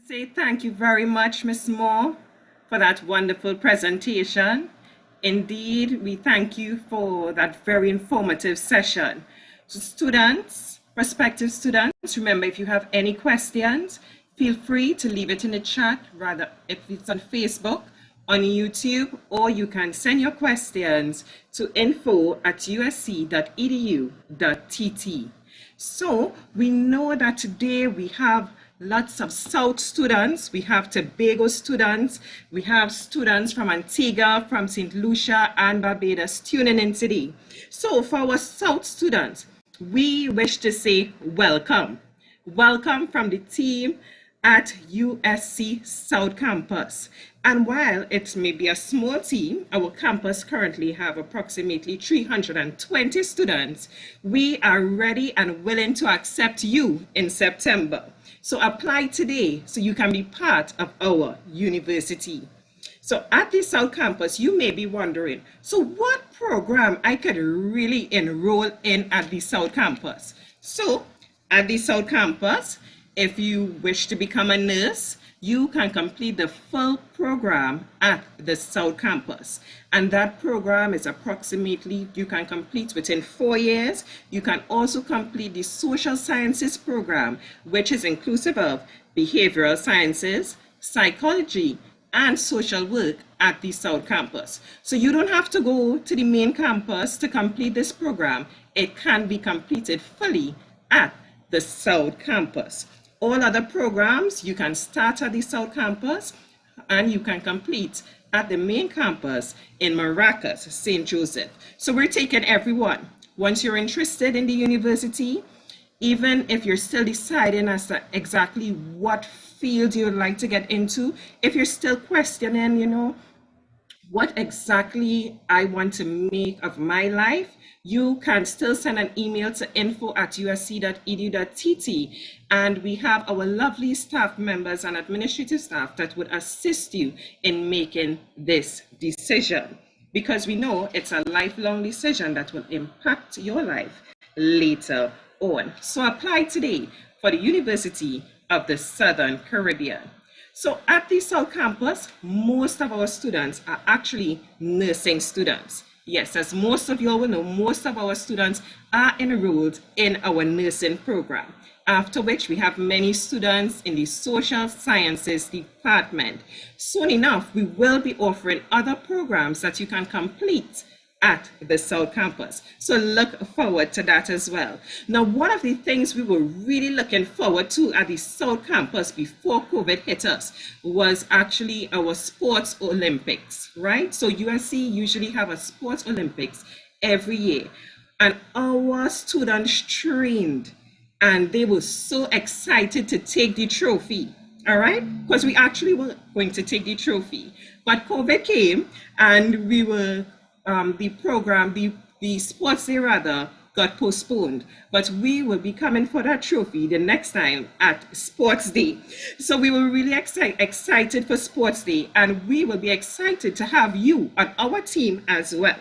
Say thank you very much, Ms. Moore, for that wonderful presentation. Indeed, we thank you for that very informative session. So students, prospective students, remember, if you have any questions, feel free to leave it in the chat, rather if it's on Facebook, on YouTube, or you can send your questions to info@usc.edu.tt. So we know that today we have lots of South students, we have Tobago students, we have students from Antigua, from St. Lucia and Barbados tuning in today. So for our South students, we wish to say welcome. Welcome from the team at USC South Campus. And while it may be a small team, our campus currently have approximately 320 students. We are ready and willing to accept you in September. So apply today so you can be part of our university. So at the South Campus, you may be wondering, so what program I could really enroll in at the South Campus? So at the South Campus, if you wish to become a nurse, you can complete the full program at the South Campus. And that program is approximately, you can complete within 4 years. You can also complete the social sciences program, which is inclusive of behavioral sciences, psychology, and social work at the South Campus. So you don't have to go to the main campus to complete this program. It can be completed fully at the South Campus. All other programs you can start at the South Campus and you can complete at the main campus in Maracas, St. Joseph. So we're taking everyone. Once you're interested in the university, even if you're still deciding as to exactly what field you'd like to get into, if you're still questioning, you know, what exactly I want to make of my life, you can still send an email to info@usc.edu.tt, and we have our lovely staff members and administrative staff that would assist you in making this decision, because we know it's a lifelong decision that will impact your life later on. So apply today for the University of the Southern Caribbean. So at the South Campus, most of our students are actually nursing students. Yes, as most of you all will know, most of our students are enrolled in our nursing program. After which we have many students in the social sciences department. Soon enough, we will be offering other programs that you can complete at the South Campus. So look forward to that as well. Now, one of the things we were really looking forward to at the South Campus before COVID hit us was actually our sports Olympics, right? So USC usually have a sports Olympics every year. And our students trained and they were so excited to take the trophy, all right? Because we actually were going to take the trophy. But COVID came and we were the program, the sports day rather, got postponed, but we will be coming for that trophy the next time at Sports Day. So we were really excited for Sports Day, and we will be excited to have you on our team as well.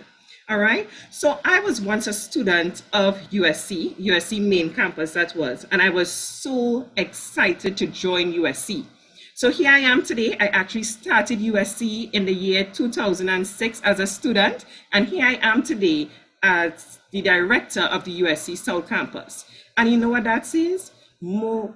All right. So I was once a student of USC main campus that was, and I was so excited to join USC. So here I am today. I actually started USC in the year 2006 as a student, and here I am today as the director of the USC South Campus. And you know what that says? More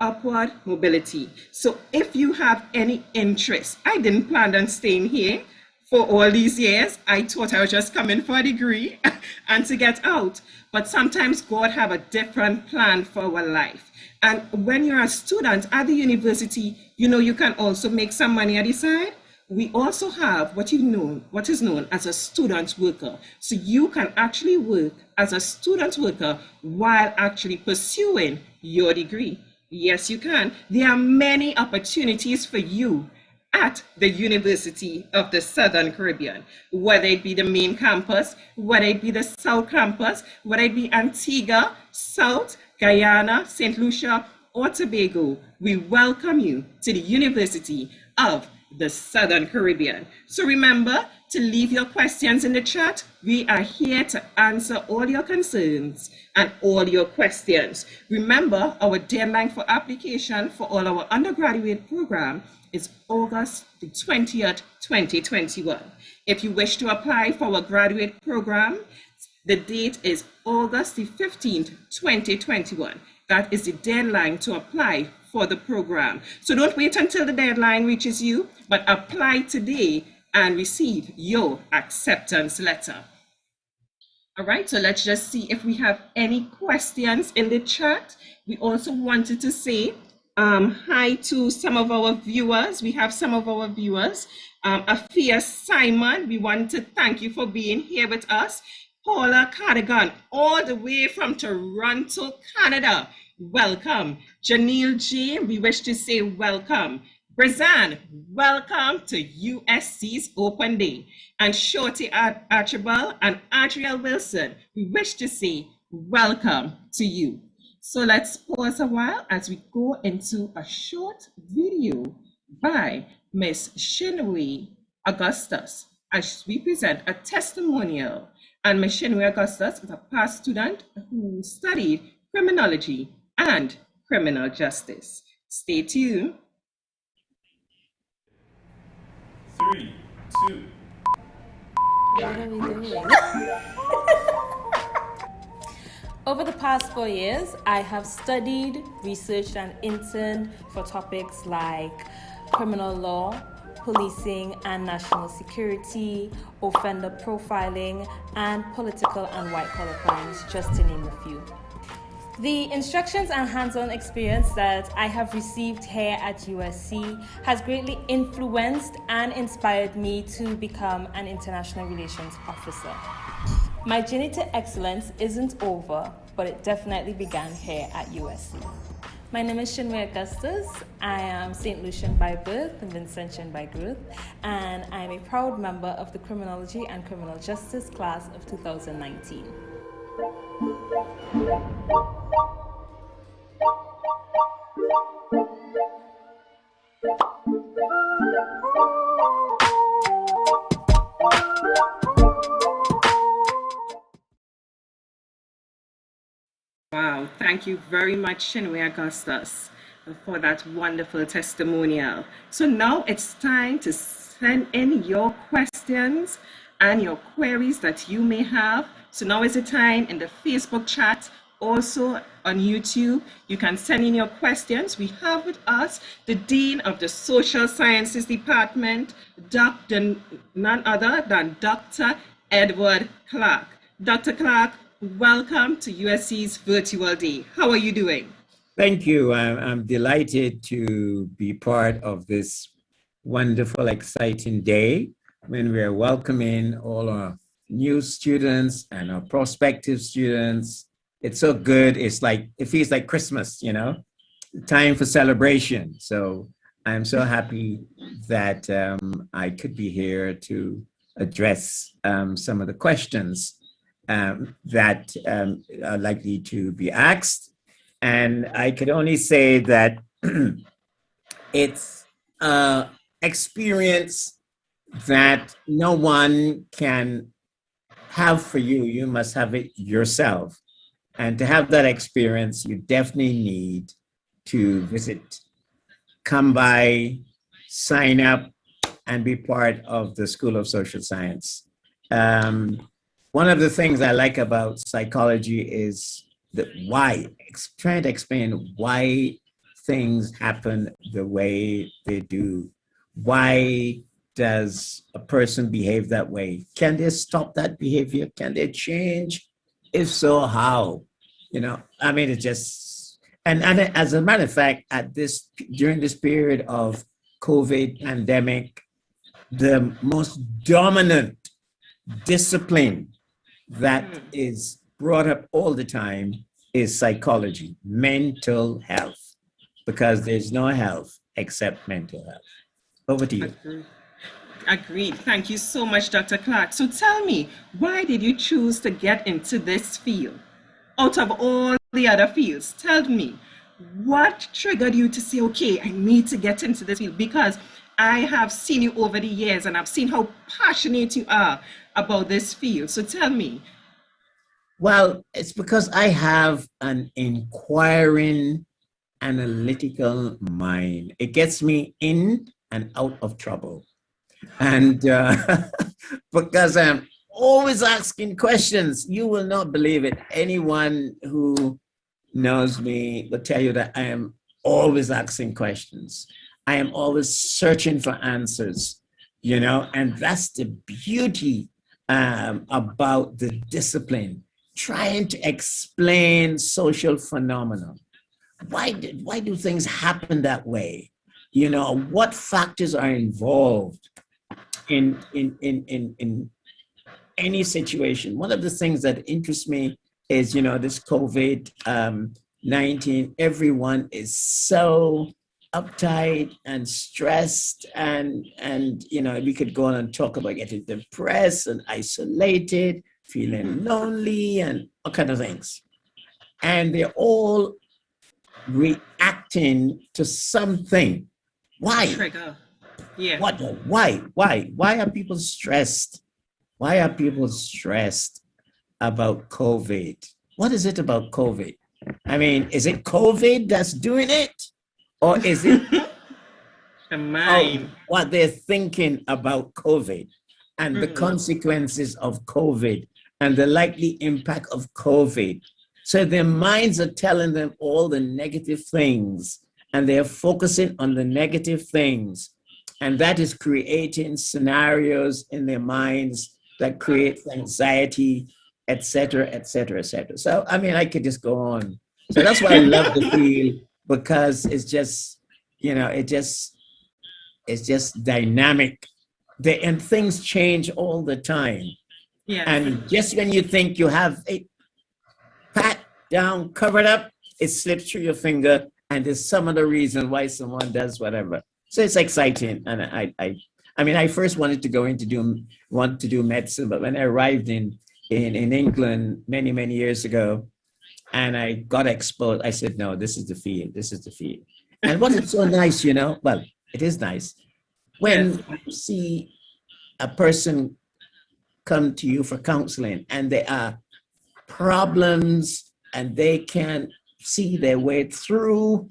upward mobility. So if you have any interest, I didn't plan on staying here for all these years. I thought I was just coming for a degree and to get out. But sometimes God have a different plan for our life. And when you're a student at the university, you know, you can also make some money at the side. We also have what is known as a student worker. So you can actually work as a student worker while actually pursuing your degree. Yes, you can. There are many opportunities for you at the University of the Southern Caribbean, whether it be the main campus, whether it be the South Campus, whether it be Antigua, South, Guyana, St. Lucia, or Tobago. We welcome you to the University of the Southern Caribbean. So remember to leave your questions in the chat. We are here to answer all your concerns and all your questions. Remember, our deadline for application for all our undergraduate program is August the 20th, 2021. If you wish to apply for our graduate program, the date is August the 15th, 2021. That is the deadline to apply for the program. So don't wait until the deadline reaches you, but apply today and receive your acceptance letter. All right, so let's just see if we have any questions in the chat. We also wanted to say hi to some of our viewers. We have some of our viewers. Afia Simon, we want to thank you for being here with us. Paula Cardigan, all the way from Toronto, Canada. Welcome. Janelle J, we wish to say welcome. Brazan, welcome to USC's Open Day. And Shorty Archibald and Adriel Wilson, we wish to say welcome to you. So let's pause a while as we go into a short video by Miss Shinwe Augustus as we present a testimonial. And Ms. Shinwe Augustus is a past student who studied criminology and criminal justice. Stay tuned.
3, 2.
What are we doing? Over the past 4 years, I have studied, researched, and interned for topics like criminal law, policing and national security, offender profiling, and political and white-collar crimes, just to name a few. The instructions and hands-on experience that I have received here at USC has greatly influenced and inspired me to become an international relations officer. My journey to excellence isn't over, but it definitely began here at USC. My name is Shinwe Augustus. I am St. Lucian by birth and Vincentian by growth, and I am a proud member of the Criminology and Criminal Justice class of 2019.
Wow, thank you very much, Shinwe Augustus. for that wonderful testimonial. So now it's time to send in your questions and your queries that you may have. So now is the time in the Facebook chat, also on YouTube. You can send in your questions. We have with us the Dean of the Social Sciences Department, Dr. none other than Dr. Edward Clark. Dr. Clark, welcome to USC's Virtual Day. How are you doing?
Thank you. I'm delighted to be part of this wonderful, exciting day when we are welcoming all our new students and our prospective students. It's so good. It feels like Christmas, time for celebration. So I'm so happy that I could be here to address some of the questions that are likely to be asked. And I could only say that it's an experience that no one can have for you. You must have it yourself. And to have that experience, you definitely need to visit, come by, sign up, and be part of the School of Social Science. One of the things I like about psychology is trying to explain why things happen the way they do. Why does a person behave that way? Can they stop that behavior? Can they change? If so, how? It just, and as a matter of fact, during this period of COVID pandemic, the most dominant discipline that is brought up all the time is psychology, mental health, because there's no health except mental health. Over to you.
Agreed. Thank you so much, Dr. Clark. So tell me, why did you choose to get into this field? Out of all the other fields, tell me, what triggered you to say, okay, I need to get into this field? Because I have seen you over the years and I've seen how passionate you are about this field. So tell me.
Well, it's because I have an inquiring, analytical mind. It gets me in and out of trouble. And because I'm always asking questions, you will not believe it. Anyone who knows me will tell you that I am always asking questions. I am always searching for answers, and that's the beauty about the discipline. Trying to explain social phenomena. Why do things happen that way? What factors are involved in any situation? One of the things that interests me is, this COVID-19. Everyone is so uptight and stressed, and we could go on and talk about getting depressed and isolated, feeling lonely, and all kinds of things. And they're all reacting to something. Why?
Trigger. Yeah.
Why are people stressed? Why are people stressed about COVID? What is it about COVID? Is it COVID that's doing it? Or is it
the mind?
What they're thinking about COVID and the consequences of COVID and the likely impact of COVID? So their minds are telling them all the negative things, and they're focusing on the negative things. And that is creating scenarios in their minds that create anxiety, et cetera, et cetera, et cetera. So, I could just go on. So that's why I love the field, because it's just, it's just dynamic. And things change all the time.
Yeah.
And just when you think you have it pat down, covered up, it slips through your finger, and there's some other reason why someone does whatever. So it's exciting. And I first wanted to want to do medicine, but when I arrived in England many, many years ago, and I got exposed, I said, no, this is the field. And what is so nice, well, it is nice. When you see a person come to you for counseling and there are problems and they can't see their way through,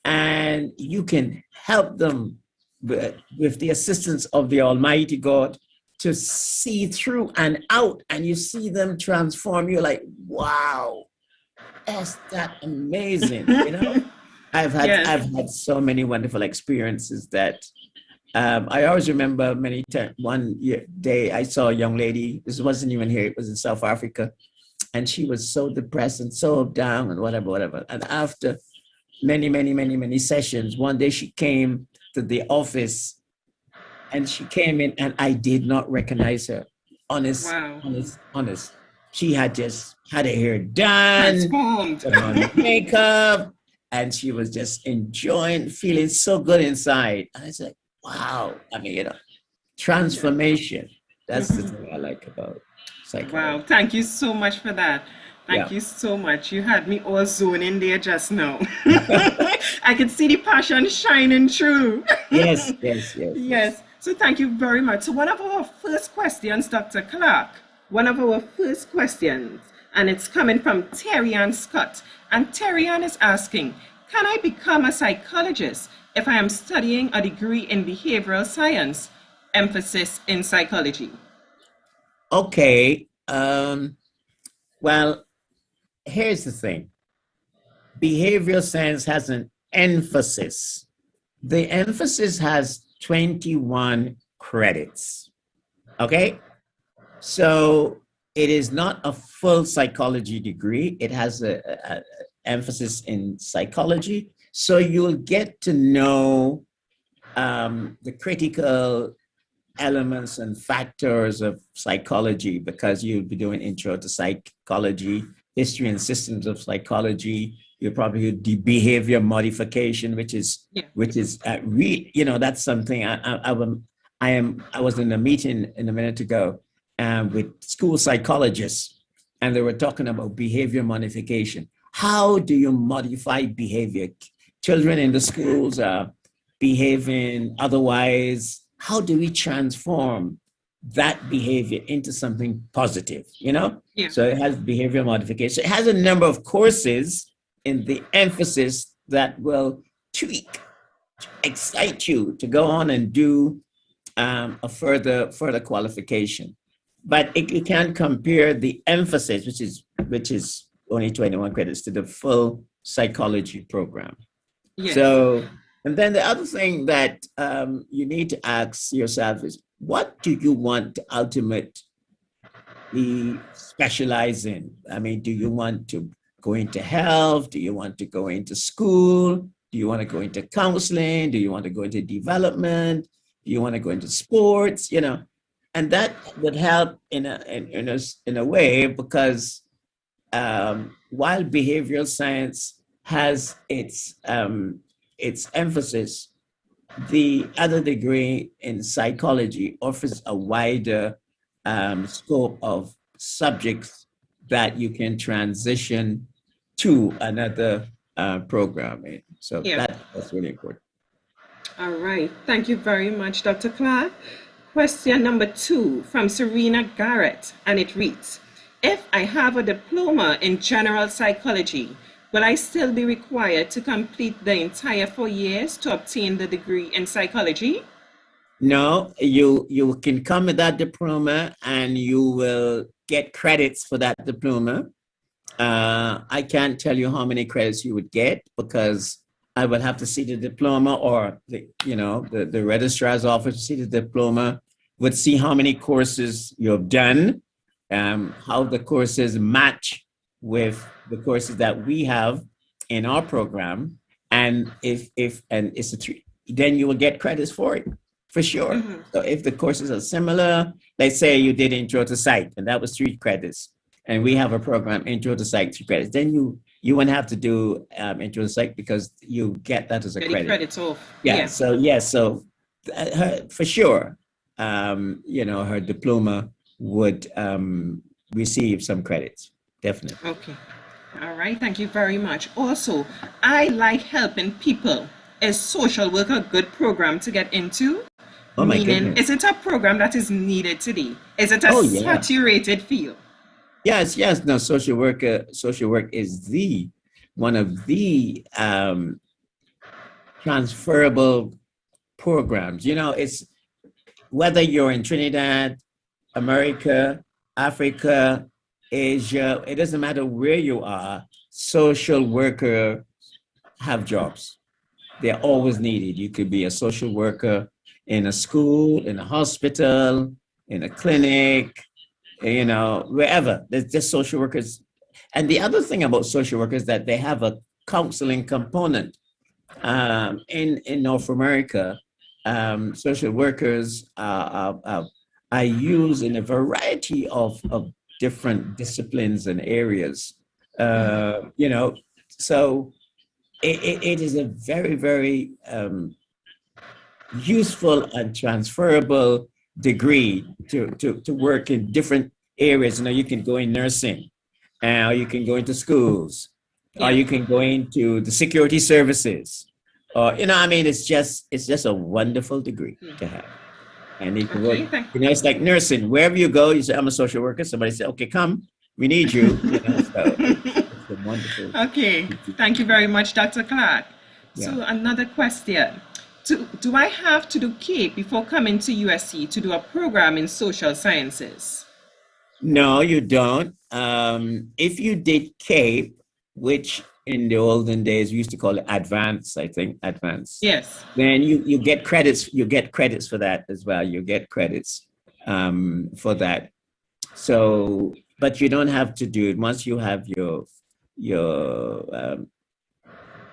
and you can help them with the assistance of the Almighty God to see through and out, and you see them transform. You're like, wow, that's that amazing, you know. I've had so many wonderful experiences that I always remember many times. Day I saw a young lady. This wasn't even here; it was in South Africa, and she was so depressed and so down and whatever. And after many sessions, one day she came to the office, and she came in, and I did not recognize her. Honest. She had just had her hair done, put on makeup, and she was just enjoying, feeling so good inside. And I said, wow. I mean, you know, transformation. That's the thing I like about psychology.
Wow. Thank you so much for that. Thank you so much. You had me all zoning there just now. I could see the passion shining through. Yes. So thank you very much. So one of our first questions, Dr. Clark, and it's coming from Terry Ann Scott. And Terry Ann is asking, can I become a psychologist if I am studying a degree in behavioral science, emphasis in psychology?
Okay. Well, here's the thing. Behavioral science has an emphasis. The emphasis has 21 credits. Okay? So it is not a full psychology degree. It has a emphasis in psychology. So you'll get to know the critical elements and factors of psychology, because you'll be doing intro to psychology, history and systems of psychology. You'll probably do behavior modification, which is you know, that's something I was in a meeting a minute ago with school psychologists, and they were talking about behavior modification. How do you modify behavior? Children in the schools are behaving otherwise. How do we transform that behavior into something positive, you know?
Yeah.
So it has behavior modification. It has a number of courses in the emphasis that will tweak, excite you to go on and do a further qualification. But you can't compare the emphasis, which is only 21 credits, to the full psychology program.
Yes.
So, and then the other thing that you need to ask yourself is, what do you want to ultimately specialize in? I mean, do you want to go into health? Do you want to go into school? Do you want to go into counseling? Do you want to go into development? Do you want to go into sports? You know, and that would help in a way, because while behavioral science has its emphasis, the other degree in psychology offers a wider scope of subjects that you can transition to another program in. So that's really important.
All right. Thank you very much, Dr. Clark. Question number 2 from Serena Garrett, and it reads, if I have a diploma in general psychology, will I still be required to complete the entire 4 years to obtain the degree in psychology?
No, you can come with that diploma and you will get credits for that diploma. I can't tell you how many credits you would get, because I would have to see the diploma, or the registrar's office see the diploma, would see how many courses you've done, how the courses match with the courses that we have in our program, and if it's a 3, then you will get credits for it, for sure. Mm-hmm. So if the courses are similar, let's say you did intro to psych, and that was 3 credits, and we have a program intro to psych 3 credits, then you wouldn't have to do intro to psych, because you get that as a credit.
Credits off.
So for sure, her diploma would receive some credits. Definitely.
Okay. All right. Thank you very much. Also, I like helping people. Is social work a good program to get into?
Oh, my goodness.
Is it a program that is needed today? Is it a saturated field?
Yes. No, social work is one of the transferable programs. You know, it's whether you're in Trinidad, America, Africa, Asia, it doesn't matter where you are, social worker have jobs. They're always needed. You could be a social worker in a school, in a hospital, in a clinic, you know, wherever. There's just social workers. And the other thing about social workers is that they have a counseling component. In North America, social workers are used in a variety of different disciplines and areas. You know, so it is a very, very useful and transferable degree to work in different areas. You know, you can go in nursing, or you can go into schools, or you can go into the security services. Or, you know, I mean, it's just a wonderful degree to have. And you can work, you know, it's like nursing. Wherever you go, you say, I'm a social worker. Somebody say, okay, come, we need you. You know, so it's a wonderful.
Okay, thank you very much, Dr. Clark. So another question. Do I have to do CAPE before coming to USC to do a program in social sciences?
No, you don't. If you did CAPE, which in the olden days we used to call it advanced, I think, advanced.
Yes.
Then you get credits. You get credits for that as well. You get credits for that. So, but you don't have to do it once you have your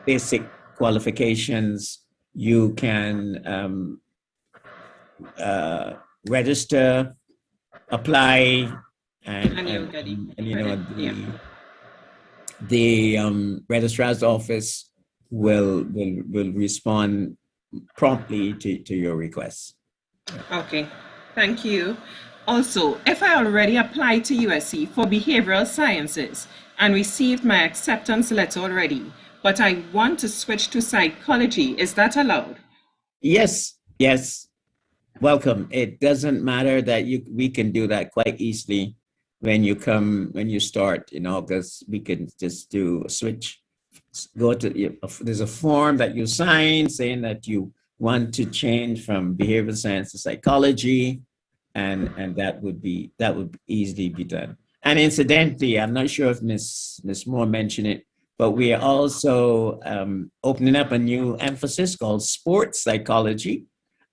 basic qualifications. You can register, apply, and you know the registrar's office will respond promptly to your requests.
Okay, thank you. Also, if I already applied to USC for behavioral sciences and received my acceptance letter already, but I want to switch to psychology, is that allowed?
Yes. Welcome. It doesn't matter that we can do that quite easily when you start in August. We can just do a switch. There's a form that you sign saying that you want to change from behavioral science to psychology, and that would easily be done. And incidentally, I'm not sure if Miss Moore mentioned it, but we are also opening up a new emphasis called sports psychology.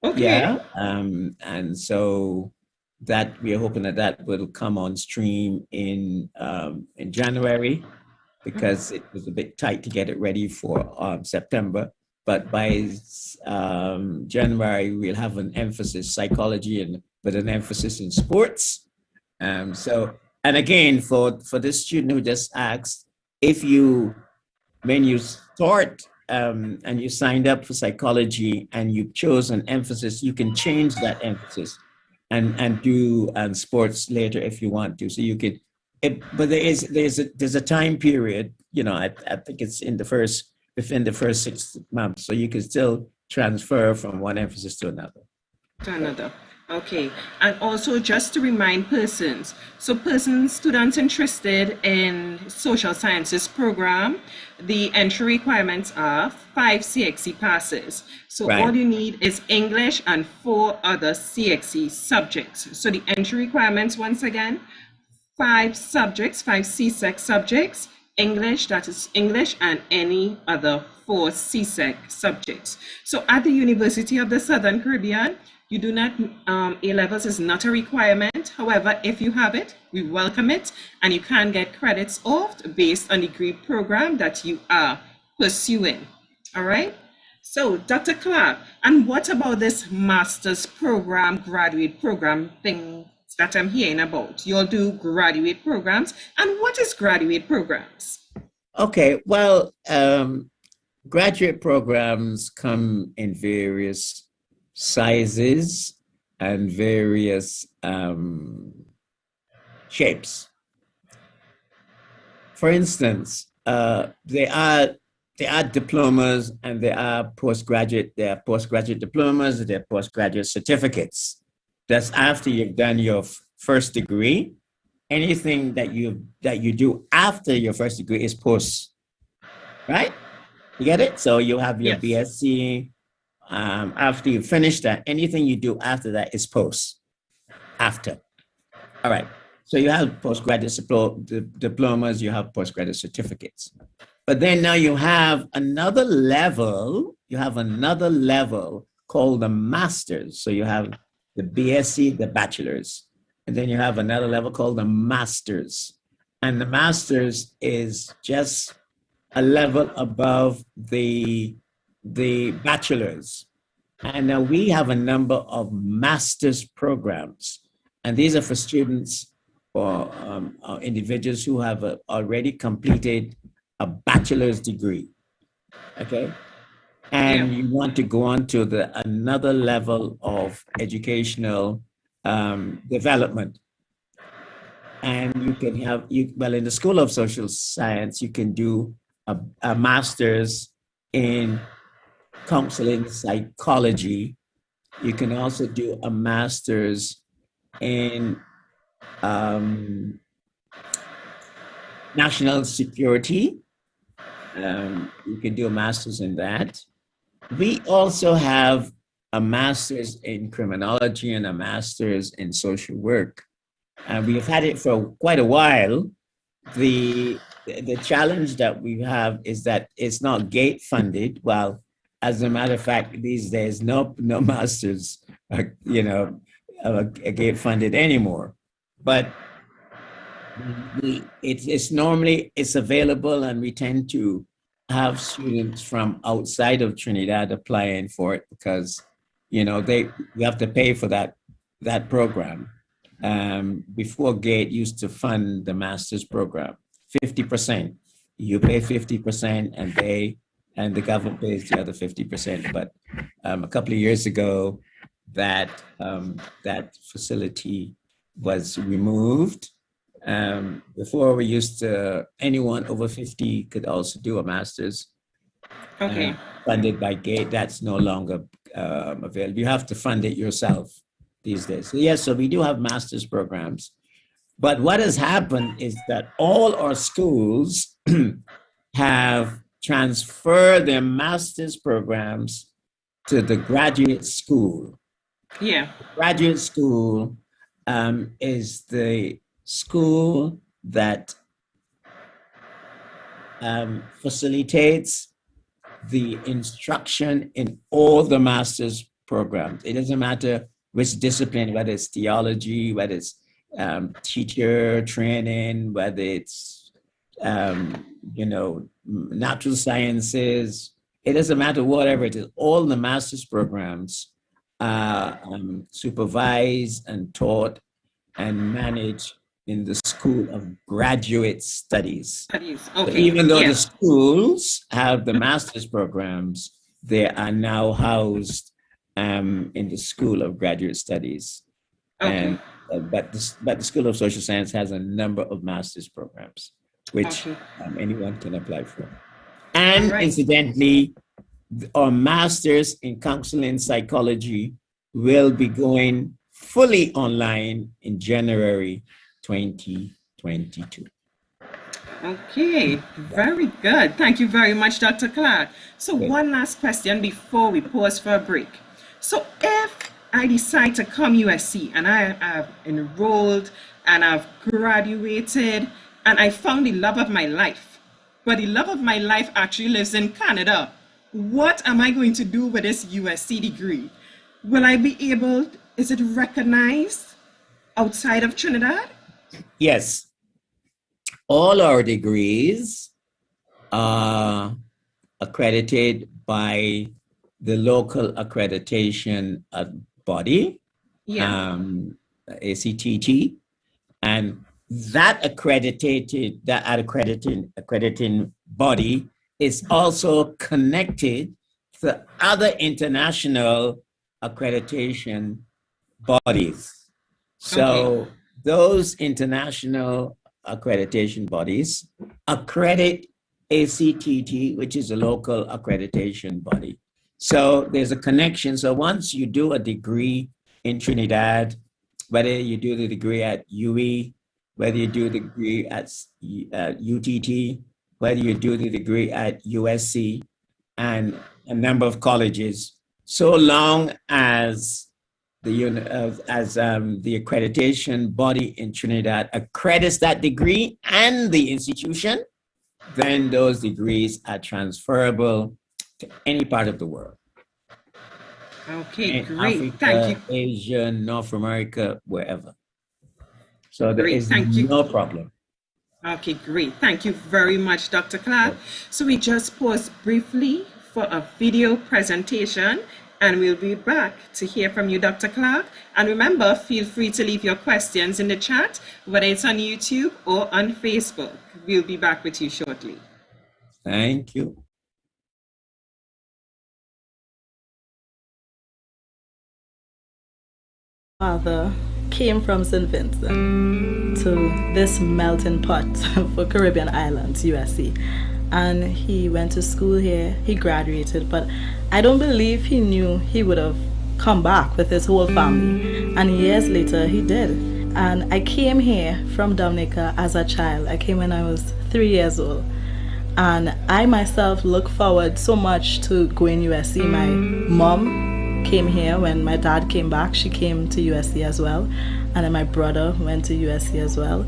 Okay.
Yeah. And so that we are hoping that will come on stream in January, because it was a bit tight to get it ready for September. But by January, we'll have an emphasis psychology with an emphasis in sports. So, and again, for this student who just asked, when you start and you signed up for psychology and you chose an emphasis, you can change that emphasis and do sports later if you want to. So you could, but there's a time period. You know, I think it's within the first 6 months, so you can still transfer from one emphasis to another.
Okay, and also just to remind persons, students interested in social sciences program, the entry requirements are 5 CXC passes. So all you need is English and 4 other CXC subjects. So the entry requirements, once again, 5 subjects, 5 CSEC subjects, English, that is English, and any other 4 CSEC subjects. So at the University of the Southern Caribbean, you do not, A-levels is not a requirement. However, if you have it, we welcome it, and you can get credits off based on the degree program that you are pursuing. All right. So, Dr. Clark, and what about this master's program, graduate program thing that I'm hearing about? You'll do graduate programs, and what is graduate programs?
Okay, well, graduate programs come in various sizes and various shapes. For instance, there are diplomas and there are postgraduate diplomas, there are postgraduate certificates. That's after you've done your first degree. Anything that you do after your first degree is post, right? You get it? So you have your
Yes.
BSc. After you finish that, anything you do after that is post. After. All right. So you have postgraduate diplomas, you have postgraduate certificates. But then now you have another level. You have another level called the masters. So you have the BSc, the bachelor's, and then you have another level called the masters. And the masters is just a level above the bachelor's. And now we have a number of master's programs. And these are for students or individuals who have already completed a bachelor's degree. Okay. And you want to go on to another level of educational development. And you can have, in the School of Social Science, you can do a master's in counseling psychology. You can also do a master's in national security. You can do a master's in that. We also have a master's in criminology and a master's in social work. And we've had it for quite a while. The challenge that we have is that it's not gate funded. Well, as a matter of fact, these days, no masters are, gate funded anymore. But it's normally available, and we tend to have students from outside of Trinidad applying for it because, you have to pay for that program. Before GATE used to fund the master's program, 50%. You pay 50% and the government pays the other 50%. But a couple of years ago, that facility was removed. Before we used to, anyone over 50 could also do a master's.
Okay.
Funded by GATE, that's no longer available. You have to fund it yourself these days. So yes, so we do have master's programs. But what has happened is that all our schools have transferred their master's programs to the graduate school.
Yeah.
Graduate school is the school that facilitates the instruction in all the master's programs. It doesn't matter which discipline, whether it's theology, whether it's teacher training, whether it's, natural sciences. It doesn't matter, whatever it is. All the master's programs are supervised and taught and managed in the School of Graduate Studies.
Okay.
So even though the schools have the master's programs, they are now housed in the School of Graduate Studies.
Okay.
And but the School of Social Science has a number of master's programs, which anyone can apply for. And incidentally, our masters in counseling psychology will be going fully online in January 2022.
Okay, very good. Thank you very much, Dr. Clark. So one last question before we pause for a break. So if I decide to come USC and I have enrolled and I've graduated and I found the love of my life, but the love of my life actually lives in Canada, what am I going to do with this USC degree? Will I be able, is it recognized outside of Trinidad?
Yes. All our degrees are accredited by the local accreditation body, ACTT, and that accrediting body is also connected to other international accreditation bodies. So those international accreditation bodies accredit ACTT, which is a local accreditation body. So there's a connection. So once you do a degree in Trinidad, whether you do the degree at UE, whether you do the degree at UTT, whether you do the degree at USC, and a number of colleges, so long as the accreditation body in Trinidad accredits that degree and the institution, then those degrees are transferable to any part of the world.
Okay,
In
great. Thank you.
Africa, Asia, North America, wherever. So there
Great.
is
Thank you.
no problem.
Okay, great. Thank you very much, Dr. Clark. So we just pause briefly for a video presentation, and we'll be back to hear from you, Dr. Clark. And remember, feel free to leave your questions in the chat, whether it's on YouTube or on Facebook. We'll be back with you shortly.
Thank you.
Father came from St. Vincent to this melting pot for Caribbean islands, USC. And he went to school here, he graduated, but I don't believe he knew he would have come back with his whole family. And years later, he did. And I came here from Dominica as a child. I came when I was 3 years old. And I myself look forward so much to going USC. My mom came here when my dad came back. She came to USC as well. And then my brother went to USC as well.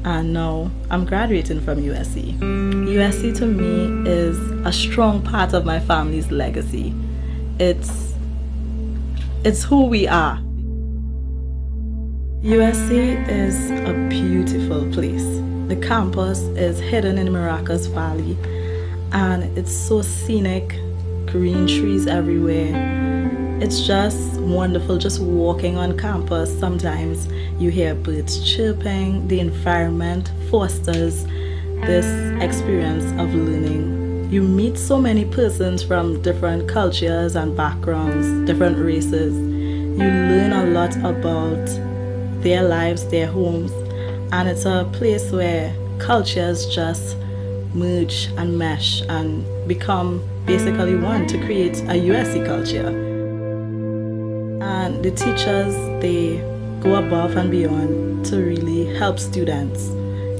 And now I'm graduating from USC. USC to me is a strong part of my family's legacy. It's who we are. USC is a beautiful place. The campus is hidden in Maracas Valley, and it's so scenic, green trees everywhere. It's just wonderful just walking on campus. Sometimes you hear birds chirping. The environment fosters this experience of learning. You meet so many persons from different cultures and backgrounds, different races. You learn a lot about their lives, their homes, and it's a place where cultures just merge and mesh and become basically one to create a USC culture. And the teachers, they go above and beyond to really help students.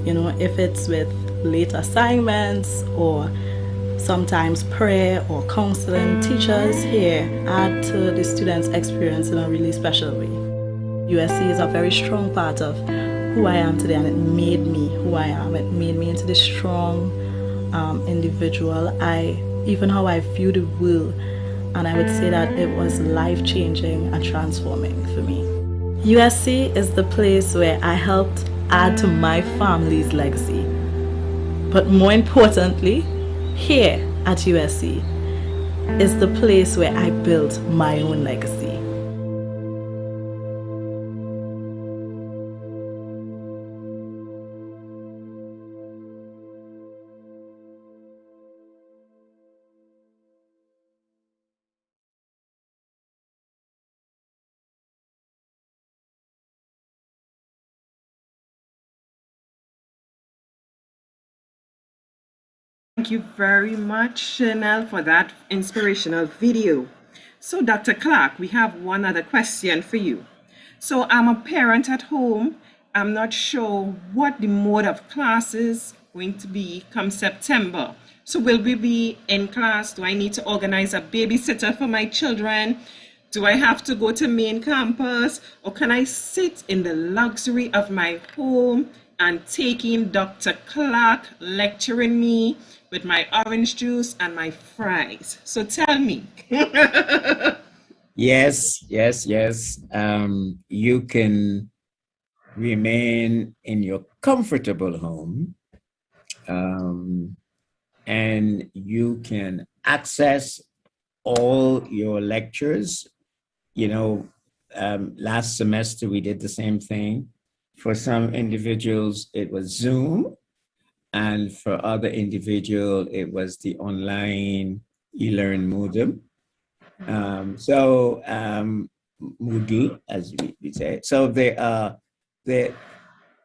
You know, if it's with late assignments or sometimes prayer or counseling, teachers here add to the students' experience in a really special way. USC is a very strong part of who I am today, and it made me who I am. It made me into this strong individual. Even how I view the world, and I would say that it was life-changing and transforming for me. USC is the place where I helped add to my family's legacy. But more importantly, here at USC is the place where I built my own legacy.
Thank you very much, Chanel, for that inspirational video. So, Dr. Clark, we have one other question for you. So, I'm a parent at home. I'm not sure what the mode of class is going to be come September. So, will we be in class? Do I need to organize a babysitter for my children? Do I have to go to main campus? Or can I sit in the luxury of my home and take in Dr. Clark lecturing me with my orange juice and my fries? So tell me.
Yes. You can remain in your comfortable home, and you can access all your lectures. You know, last semester we did the same thing. For some individuals, it was Zoom. And for other individual, it was the online e-learn Moodle. Moodle, as we say. So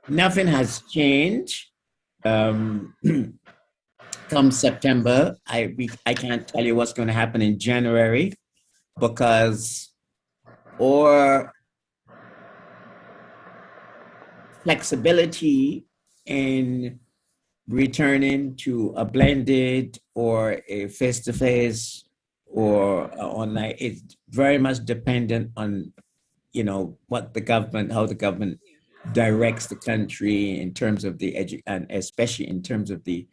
nothing has changed. Come September, I can't tell you what's going to happen in January, because our flexibility in returning to a blended or a face-to-face or online. It's very much dependent on, what the government, how the government directs the country in terms of the and especially in terms of the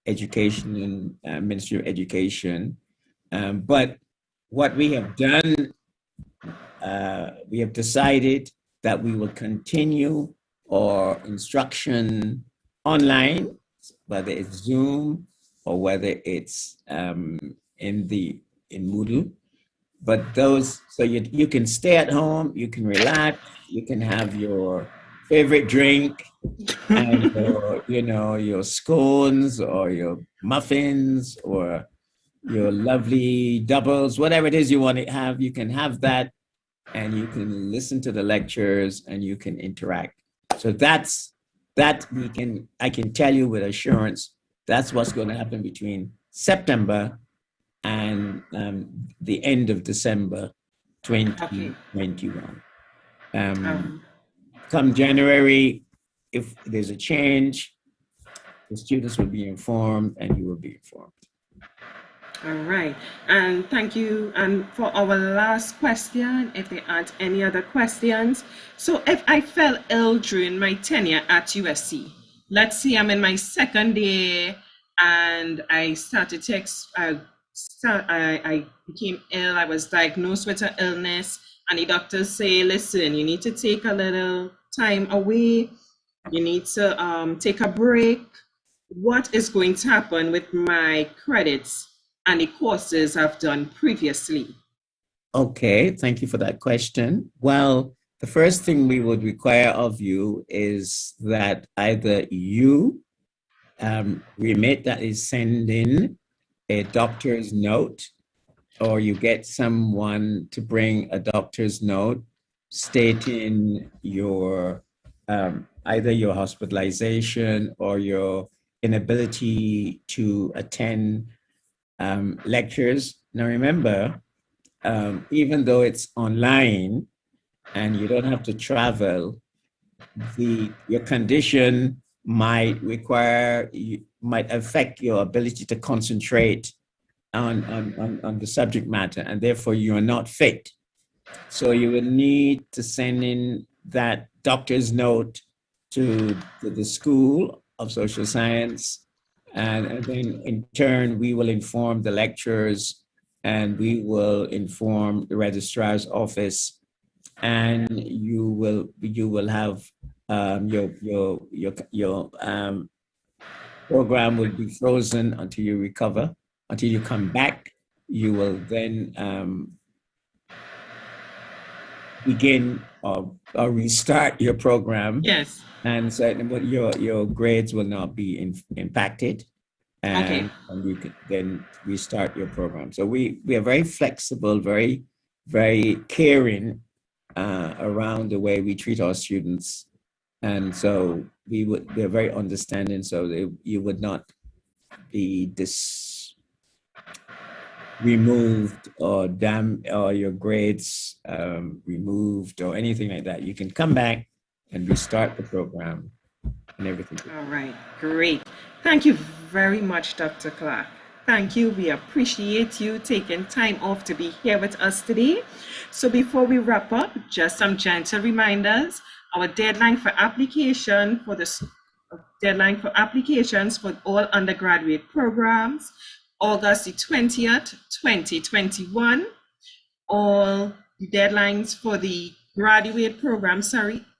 education and Ministry of Education. But what we have done, we have decided that we will continue our instruction online, whether it's Zoom or whether it's in Moodle. But so you can stay at home, you can relax, you can have your favorite drink and your scones or your muffins or your lovely doubles, whatever it is you want to have, you can have that, and you can listen to the lectures and you can interact. So I can tell you with assurance, that's what's going to happen between September and the end of December 2021. Come January, if there's a change, the students will be informed and you will be informed.
All right, and thank you. And for our last question, if there aren't any other questions, so if I fell ill during my tenure at USC, let's say I'm in my second year and I started to, I became ill, I was diagnosed with an illness, and the doctors say, listen, you need to take a little time away, you need to take a break. What is going to happen with my credits and the courses I've done previously?
Okay, thank you for that question. Well, the first thing we would require of you is that either you remit, that is, send in a doctor's note, or you get someone to bring a doctor's note stating your either your hospitalization or your inability to attend lectures. Now remember, even though it's online and you don't have to travel, your condition might affect your ability to concentrate on the subject matter, and therefore you are not fit. So you will need to send in that doctor's note to the School of Social Science, and then in turn we will inform the lecturers, and we will inform the registrar's office, and you will have your program will be frozen until you recover. Until you come back, you will then begin or restart your program.
Yes.
And so your grades will not be impacted. And you can then restart your program. So we are very flexible, very, very caring around the way we treat our students. And so we're very understanding, so you would not be removed or your grades removed or anything like that. You can come back and restart the program and everything.
All right, great. Thank you very much, Dr. Clark. Thank you. We appreciate you taking time off to be here with us today. So before we wrap up, just some gentle reminders. Our deadline for applications for all undergraduate programs, August the 20th, 2021. All the deadlines for the graduate program,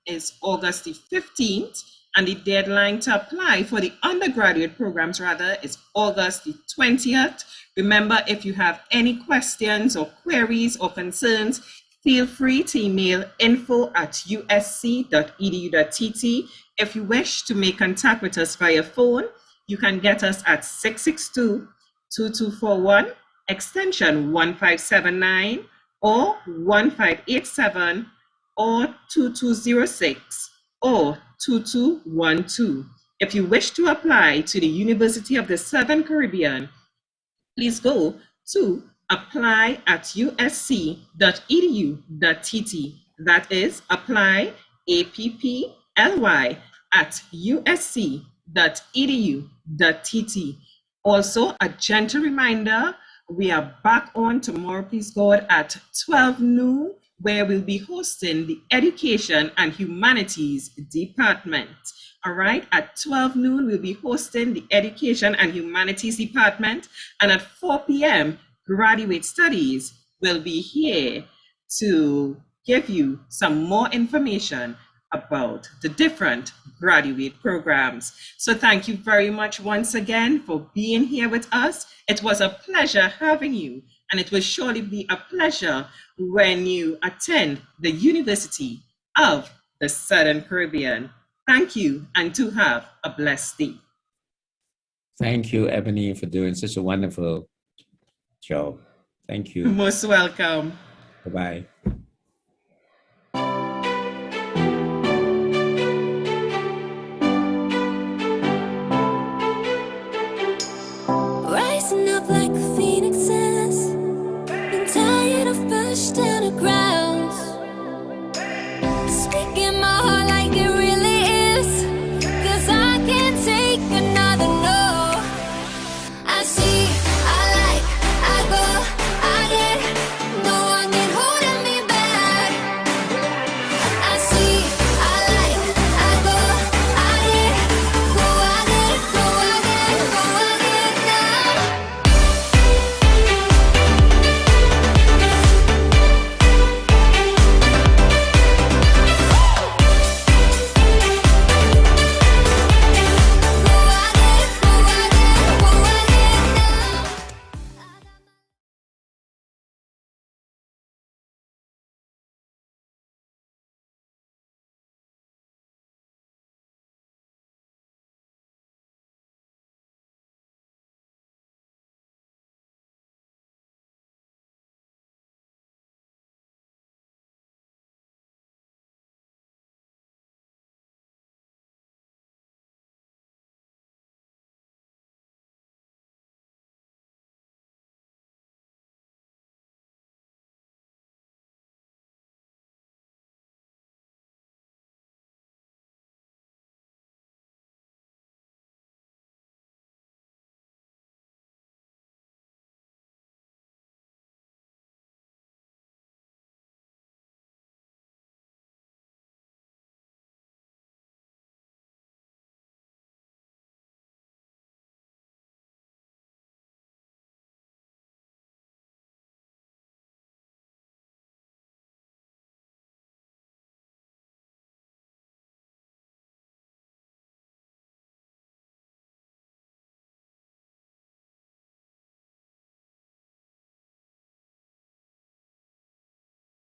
is August the 15th. And the deadline to apply for the undergraduate programs, is August the 20th. Remember, if you have any questions or queries or concerns, feel free to email info@usc.edu.tt. If you wish to make contact with us via phone, you can get us at 662-2241, extension 1579, or 1587, or 2206, or 2212. If you wish to apply to the University of the Southern Caribbean, please go to apply@usc.edu.tt. That is apply, APPLY, at usc.edu.tt. usc.edu.tt. Also, a gentle reminder, we are back on tomorrow, please God, at 12 noon, where we'll be hosting the Education and Humanities Department. All right, at 12 noon, we'll be hosting the Education and Humanities Department, and at 4 p.m., Graduate Studies will be here to give you some more information about the different graduate programs. So thank you very much once again for being here with us. It was a pleasure having you, and it will surely be a pleasure when you attend the University of the Southern Caribbean. Thank you, and to have a blessed day.
Thank you, Ebony, for doing such a wonderful job. Thank you.
Most welcome.
Bye-bye.